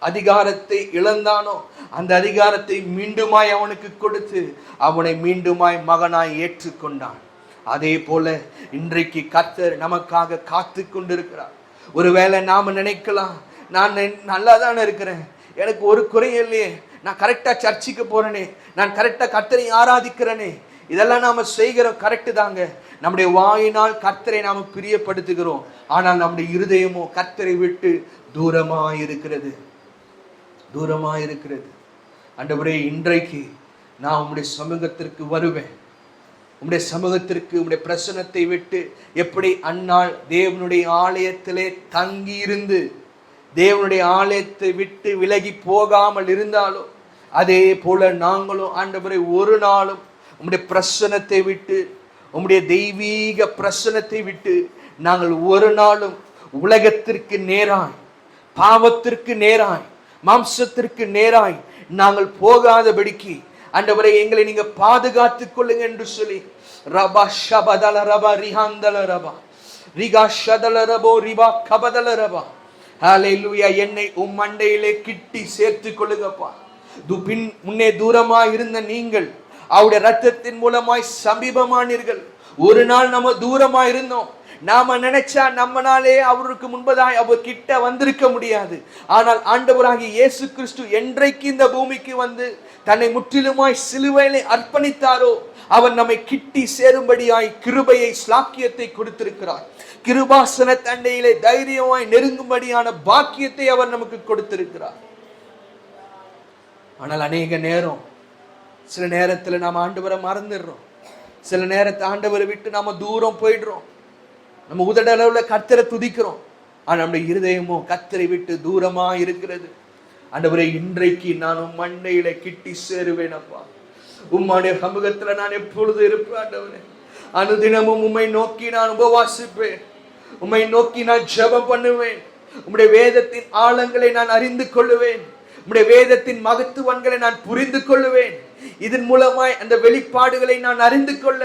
அதிகாரத்தை இழந்தானோ அந்த அதிகாரத்தை மீண்டுமாய் அவனுக்கு கொடுத்து அவனை மீண்டுமாய் மகனாய் ஏற்றுக்கொண்டான். அதே போல இன்றைக்கு கர்த்தர் நமக்காக காத்து கொண்டிருக்கிறார். ஒருவேளை நாம நினைக்கலாம், நான் நல்லா தானே இருக்கிறேன், எனக்கு ஒரு குறையும் இல்லையே, நான் கரெக்டா சர்ச்சுக்கு போறேனே, நான் கரெக்டா கர்த்தரை ஆராதிக்கிறேனே, இதெல்லாம் நாம செய்கிறோம், கரெக்டு தாங்க. நம்முடைய வாயினால் கர்த்தரை நாம பிரியப்படுத்துகிறோம். ஆனால் நம்முடைய இருதயமோ கர்த்தரை விட்டு தூரமாயிருக்கிறது. ஆண்டவரே, இன்றைக்கு நான் உம்முடைய சமூகத்திற்கு வருவேன். உம்முடைய சமூகத்திற்கு, உம்முடைய பிரசன்னத்தை விட்டு எப்படி அந்நாள் தேவனுடைய ஆலயத்திலே தங்கி இருந்து தேவனுடைய ஆலயத்தை விட்டு விலகி போகாமல் இருந்தாலோ அதே போல நாங்களும் ஆண்டவரே ஒரு நாளும் உம்முடைய பிரசன்னத்தை விட்டு, உம்முடைய தெய்வீக பிரசன்னத்தை விட்டு நாங்கள் ஒரு நாளும் உலகத்திற்கு நேராய், பாவத்திற்கு நேராய், மாம்சத்திற்கு நேராய் நாங்கள் போகாதபடிக்கு ஆண்டவரே எங்களை நீங்க பாதுகாத்துக் கொள்ளுங்க என்று சொல்லி ரபா ஷபதல ரபா ரிஹாந்தல ரபா ரிகா ஷதல ரபோ ரிபா கபதல ரபா. ஹல்லேலூயா. என்னை உம் மண்டையிலே கிட்டி சேர்த்து கொள்ளுங்கப்பா. முன்னே தூரமாய் இருந்த நீங்கள் அவருடைய ரத்தத்தின் மூலமாய் சமீபமானீர்கள். ஒரு நாள் நம்ம தூரமாய் இருந்தோம். நாம நினைச்சா நம்மனாலே அவருக்கு முன்பதாய் அவர் கிட்ட வந்திருக்க முடியாது. ஆனால் ஆண்டவராகிய இயேசு கிறிஸ்து என்றைக்கு இந்த பூமிக்கு வந்து தன்னை முற்றிலுமாய் சிலுவையிலே அர்ப்பணித்தாரோ அவர் நம்மை கிட்டி சேரும்படியாய் கிருபையை, ஸ்லாக்கியத்தை கொடுத்திருக்கிறார். கிருபாசன தண்டையிலே தைரியமாய் நெருங்கும்படியான பாக்கியத்தை அவர் நமக்கு கொடுத்திருக்கிறார். ஆனால் அநேக நேரம், சில நேரத்துல நாம ஆண்டவரை மறந்துடுறோம். சில நேரத்தை ஆண்டவரை விட்டு நாம தூரம் போயிடுறோம். நம்ம உதடளவுல கர்த்தரை துதிக்கிறோம், ஆனா நம்முடைய இருதயமோ கர்த்தரை விட்டு தூரமா இருக்கிறது. ஆண்டவரே, இன்றைக்கு நான் உம் மண்டையில கிட்டி சேருவேன் அப்பா. உம்முடைய சமூகத்துல நான் எப்பொழுது இருப்பேன் ஆண்டவரே. அனுதினமும் உம்மை நோக்கி நான் உபவாசிப்பேன், உம்மை நோக்கி நான் ஜெபம் பண்ணுவேன். உம்முடைய வேதத்தின் ஆழங்களை நான் அறிந்து கொள்ளுவேன். உம்முடைய வேதத்தின் மகத்துவங்களை நான் புரிந்து கொள்ளுவேன். இதன் மூலமாய் அந்த வெளிப்பாடுகளை நான் அறிந்து கொள்ள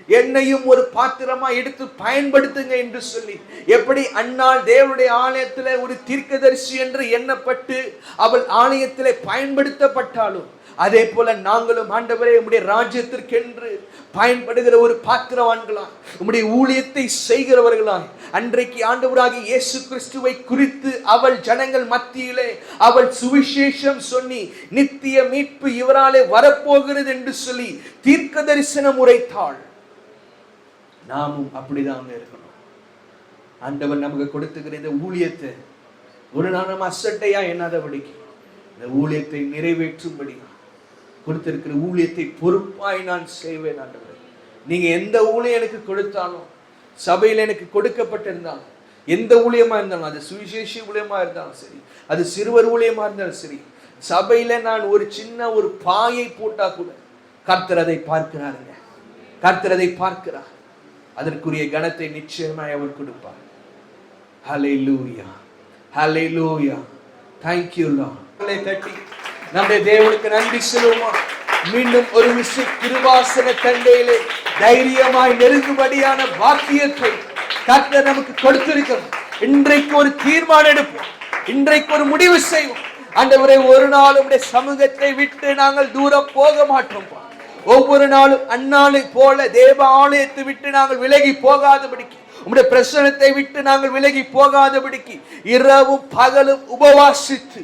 என்னையும் ஒரு பாத்திரமா எடுத்து பயன்படுத்துங்க என்று சொல்லி, எப்படி அன்னாள் தேவனுடைய ஆலயத்திலே ஒரு தீர்க்கதரிசி என்று எண்ணப்பட்டு அவள் ஆலயத்திலே பயன்படுத்தப்பட்டாலும், அதே போல நாங்களும் ஆண்டவரே உம்முடைய ராஜ்யத்திற்கென்று பயன்படுகிற ஒரு பாத்திரவான்களாய், உம்முடைய ஊழியத்தை செய்கிறவர்களாய், அன்றைக்கு ஆண்டவராகிய இயேசு கிறிஸ்துவை குறித்து அவள் ஜனங்கள் மத்தியிலே அவள் சுவிசேஷம் சொல்லி நித்திய மீட்பு இவராலே வரப்போகிறது என்று சொல்லி தீர்க்க தரிசனம் உரைத்தாள். நாமும் அப்படிதான் இருக்கணும். ஆண்டவர் நமக்கு கொடுத்துக்கிற இந்த ஊழியத்தை ஒரு நாள் நம்ம அசட்டையா எண்ணாதபடிக்கு இந்த ஊழியத்தை நிறைவேற்றும்படி கொடுத்திருக்கிற ஊழியத்தை பொறுப்பாய் நான் செய்வேன். ஆண்டவர், நீங்க எந்த ஊழியம் எனக்கு கொடுத்தாலும், சபையில் எனக்கு கொடுக்கப்பட்டிருந்தாலும், எந்த ஊழியமா இருந்தாலும், அது சுவிசேஷ ஊழியமா இருந்தாலும் சரி, அது சிறுவர் ஊழியமா இருந்தாலும் சரி, சபையில நான் ஒரு சின்ன ஒரு பாயை போட்டா கூட கர்த்தர் அதை பார்க்கிறாருங்க. கர்த்தர் அதை பார்க்கிறார். அதற்குரிய கனத்தை நிச்சயமாய் அவர் கொடுப்பார். ஹல்லேலூயா, ஹல்லேலூயா. Thank you Lord. தட்டி நம்முடைய தேவனுக்கு நன்றி சொல்லுவோமா? மீண்டும் ஒரு விஷயம் கிருபாசன தண்டையிலே தைரியமாய் நெருங்கும்படியான வாக்கியத்தை கர்த்தர் நமக்கு கொடுத்திருக்கிறார். இன்றைக்கு ஒரு தீர்மானம் எடுப்போம், இன்றைக்கு ஒரு முடிவு செய்வோம். ஆண்டவரே, ஒரு நாளும் உடைய சமூகத்தை விட்டு நாங்கள் தூரம் போக மாட்டோம். ஒவ்வொரு நாளும் அந்நாளை போல தேவ ஆலயத்தை விட்டு நாங்கள் விலகி போகாதபடிக்கு, உம்முடைய பிரசன்னத்தை விட்டு நாங்கள் விலகி போகாதபடிக்கு இரவும் பகலும் உபவாசித்து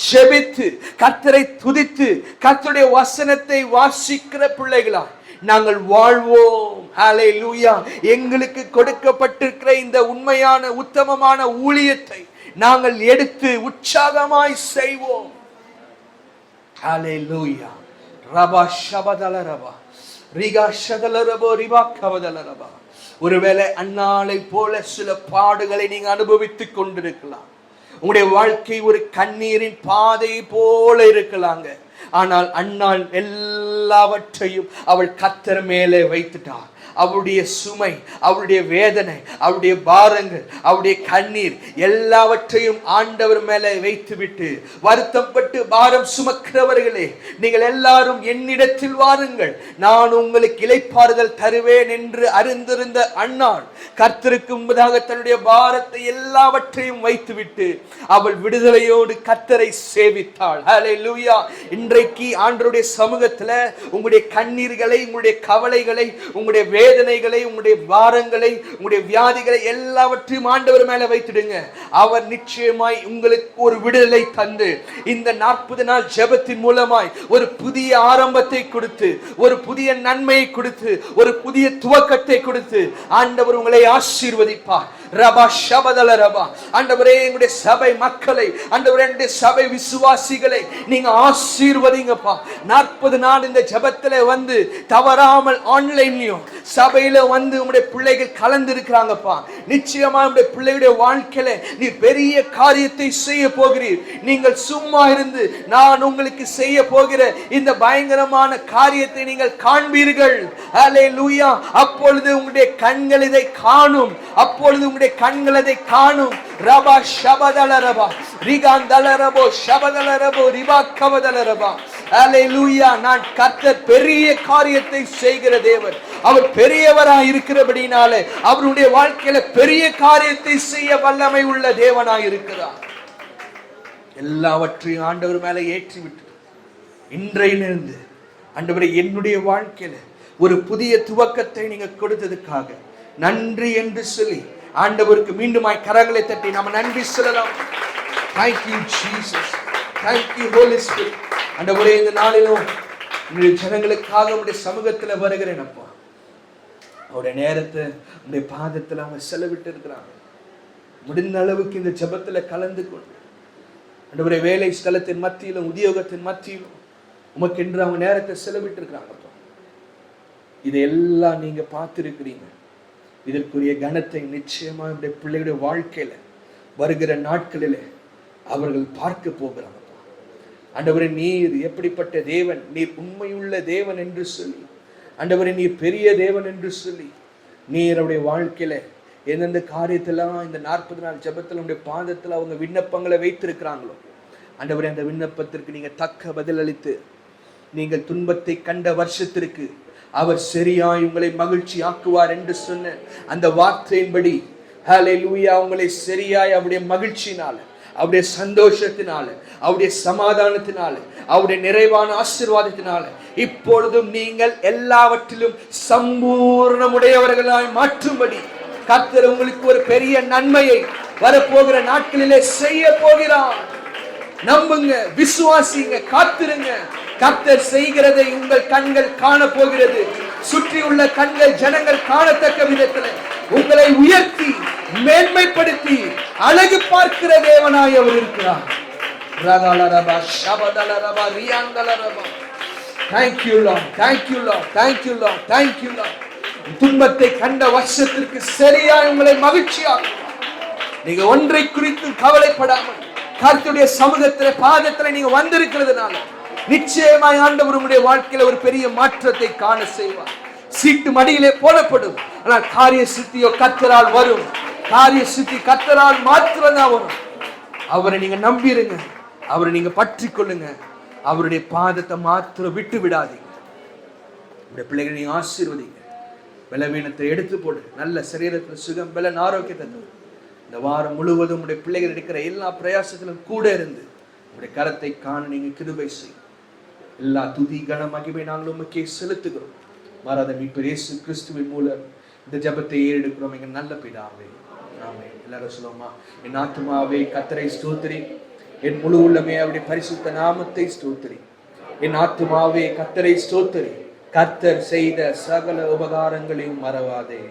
ஜெபித்து கர்த்தரை துதித்து கர்த்தருடைய வசனத்தை வாசிக்கிற பிள்ளைகளா நாங்கள் வாழ்வோம். ஹல்லேலூயா. எங்களுக்கு கொடுக்கப்பட்டிருக்கிற இந்த உண்மையான உத்தமமான ஊழியத்தை நாங்கள் எடுத்து உற்சாகமாய் செய்வோம். ஹல்லேலூயா. ரபா ஷபதல ரபா ரிகா ஷதல ரபோ ரிபா கவதல ரபா. ஒருவேளை அந்நாளை போல சில பாடுகளை நீங்க அனுபவித்துக் கொண்டிருக்கலாம். உங்களுடைய வாழ்க்கை ஒரு கண்ணீரின் பாதை போல இருக்கலாங்க. ஆனால் அந்நாள் எல்லாவற்றையும் அவள் கர்த்தர் மேலே வைத்துட்டார். அவருடைய சுமை, அவருடைய வேதனை, அவருடைய பாரங்கள், அவருடைய கண்ணீர் எல்லாவற்றையும் ஆண்டவர் மேலே வைத்துவிட்டு, வருத்தப்பட்டு பாரம் சுமக்கிறவர்களே, நீங்கள் எல்லாரும் என்னிடத்தில் வாருங்கள், நான் உங்களுக்கு இளைப்பாறுதல் தருவேன் என்று அறிந்திருந்த அன்னாள் கர்த்தருக்கு முன்பதாக தன்னுடைய பாரத்தை எல்லாவற்றையும் வைத்துவிட்டு அவள் விடுதலையோடு கர்த்தரை சேவித்தாள். ஹல்லேலூயா. இன்றைக்கு ஆண்டவருடைய சமூகத்துல உங்களுடைய கண்ணீர்களை, உங்களுடைய கவலைகளை, உங்களுடைய வேதனைகளை, உங்களுடைய பாரங்களை, உங்களுடைய வியாதிகளை எல்லாவற்றையும் ஆண்டவர் மேல வைத்துடுங்க. அவர் நிச்சயமாய் உங்களுக்கு ஒரு விடுதலை தந்து இந்த 40 நாள் ஜெபத்தின் மூலமாய் ஒரு புதிய ஆரம்பத்தை கொடுத்து, ஒரு புதிய நன்மையை கொடுத்து, ஒரு புதிய துவக்கத்தை கொடுத்து ஆண்டவர் உங்களை ஆசீர்வதிப்பார். ரபா ஷபதல ரபா. ஆண்டவரே, எங்களுடைய சபை மக்களை, ஆண்டவரே எங்களுடைய சபை விசுவாசிகளை நீங்க ஆசீர்வதிங்கப்பா. 40 நாள் இந்த ஜெபத்துல வந்து தவறாமல் ஆன்லைன்லயும் சபையில வந்து உங்களுடைய பிள்ளைகள் கலந்து இருக்கிறாங்கப்பா. நிச்சயமா உங்களுடைய பிள்ளைகளுடைய வாழ்க்கையில நீ பெரிய காரியத்தை செய்ய போகிறீர். நீங்கள் சும்மா இருந்து நான் உங்களுக்கு செய்ய போகிற இந்த பயங்கரமான காரியத்தை நீங்கள் காண்பீர்கள். ஹல்லேலூயா. அப்பொழுது உங்களுடைய கண்கள் இதை காணும், அப்பொழுது உங்களுடைய கண்கள் அதை காணும். ரபா ஷபதல ரபா ரிகாந்தல ரபோ ஷபதல ரபோ ரிபா கவதல ரபா. ஹல்லேலூயா. நான் கர்த்தர் பெரிய காரியத்தை செய்கிற தேவன். அவர் பெரியவராய் இருக்கிறபடினாலே அவருடைய வாழ்க்கையில பெரிய காரியத்தை செய்ய வல்லமை உள்ள தேவனாய் இருக்கிறார். எல்லாவற்றையும் ஆண்டவர் மேல ஏற்றி விட்டு இன்றையிலிருந்து ஆண்டவரே, என்னுடைய வாழ்க்கையில ஒரு புதிய துவக்கத்தை நீங்க கொடுத்ததுக்காக நன்றி என்று சொல்லி ஆண்டவருக்கு மீண்டுமாய் கரங்களை தட்டி நாம நன்றி சொல்லலாம். Thank you Jesus. Thank you Holy Spirit. ஆண்டவரே, இந்த நாளிலும் உங்களுடைய ஜனங்களுக்காக உங்களுடைய சமூகத்துல வருகிறேன் அப்பா. அவருடைய நேரத்தை உங்களுடைய பாதத்துல அவங்க செலவிட்டு இருக்கிறாங்க. முடிந்த அளவுக்கு இந்த ஜெபத்துல கலந்து கொண்டு ஆண்டவரே, வேலை ஸ்தலத்தின் மத்தியிலும் உத்தியோகத்தின் மத்தியிலும் உமக்கென்று அவங்க நேரத்தை செலவிட்டு இருக்கிறாங்கப்பா. இதையெல்லாம் நீங்க பார்த்திருக்கிறீங்க. இதற்குரிய கனத்தை நிச்சயமா நம்முடைய பிள்ளைகளுடைய வாழ்க்கையில வருகிற நாட்களிலே அவர்கள் பார்க்க போகிறாங்க. ஆண்டவரே, நீர் எப்படிப்பட்ட தேவன், நீர் உண்மையுள்ள தேவன் என்று சொல்லி, ஆண்டவரே நீர் பெரிய தேவன் என்று சொல்லி, நீர் அவருடைய வாழ்க்கையில எந்தெந்த காரியத்தெல்லாம் இந்த 40 நாள் ஜெபத்தில் நம்முடைய பாதத்தில் அவங்க விண்ணப்பங்களை வைத்திருக்கிறாங்களோ, ஆண்டவரே அந்த விண்ணப்பத்திற்கு நீங்க தக்க பதில் அளித்து, நீங்கள் துன்பத்தை கண்ட வருஷத்திற்கு அவர் சரியாய் உங்களை மகிழ்ச்சி ஆக்குவார் என்று சொன்ன அந்த வார்த்தையின்படி ஹல்லேலூயா, உங்களை சரியாய் அவருடைய மகிழ்ச்சியினால, அவருடைய சந்தோஷத்தினால, அவருடைய சமாதானத்தினால, அவருடைய நிறைவான ஆசீர்வாதத்தினால இப்பொழுதும் நீங்கள் எல்லாவற்றிலும் சம்பூர்ணமுடையவர்களாய் மாற்றும்படி கர்த்தர் உங்களுக்கு ஒரு பெரிய நன்மையை வரப்போகிற நாட்களிலே செய்ய போகிறார். நம்புங்க, விசுவாசிங்க, காத்திருங்க. கர்த்தர் செய்கிறதை உங்கள் கண்கள் காண போகிறது. சுற்றி உள்ள கண்கள், ஜனங்கள் காணத்தக்க விதத்தில் உங்களை உயர்த்தி மேன்மைப்படுத்தி அழகு பார்க்கிற தேவனாய் அவர் இருக்கிறார். Thank you Lord, thank you Lord, thank you Lord, thank you Lord. துன்பத்தை கண்ட வருஷத்திற்கு சரியாய் உங்களை மகிழ்ச்சியாக்கும். நீங்க ஒன்றை குறித்து கவலைப்படாமல் கர்த்தருடைய சமூகத்திலே பாதத்திலே நீங்க வந்திருக்கிறதுனால நிச்சயமாய் ஆண்டவர் உங்களுடைய வாழ்க்கையில ஒரு பெரிய மாற்றத்தை காண செய்வார். சீட்டு மடியிலே போடப்படும், ஆனால் காரிய சித்தியோ கர்த்தரால் வரும். காரிய சித்தி கர்த்தரால் மாத்திரம்தான் வரும். அவரை நீங்க நம்பிருங்க, அவரை நீங்க பற்றி கொள்ளுங்க. அவருடைய பாதத்தை மாத்திரம் விட்டு விடாதீங்க. உடைய பிள்ளைகளை நீ ஆசீர்வதிங்க. பலவீனத்தை எடுத்து போடு. நல்ல சரீரத்தில் சுகம், பலன், ஆரோக்கியத்தை தரும். இந்த வாரம் முழுவதும் உடைய பிள்ளைகள் இருக்கிற எல்லா பிரயாசத்திலும் கூட இருந்து உடைய கரத்தை காண நீங்க கிருபை செய்யும். எல்லா துதி கன மகிமை நாங்கள் உமக்கே செலுத்துகிறோம். மாறாத மீட்பர் இயேசு கிறிஸ்துவின் மூலம் இந்த ஜெபத்தை ஏறெடுக்கிறோம் எங்க நல்ல பிதாவே. ஆமென். எல்லாரும் சொல்லுவோமா? என் ஆத்துமாவே கர்த்தரை ஸ்தோத்திரி, என் முழு உள்ளமே அவருடைய பரிசுத்த நாமத்தை ஸ்தோத்திரி. என் ஆத்துமாவே கர்த்தரை ஸ்தோத்திரி, கர்த்தர் செய்த சகல உபகாரங்களையும் மறவாதே.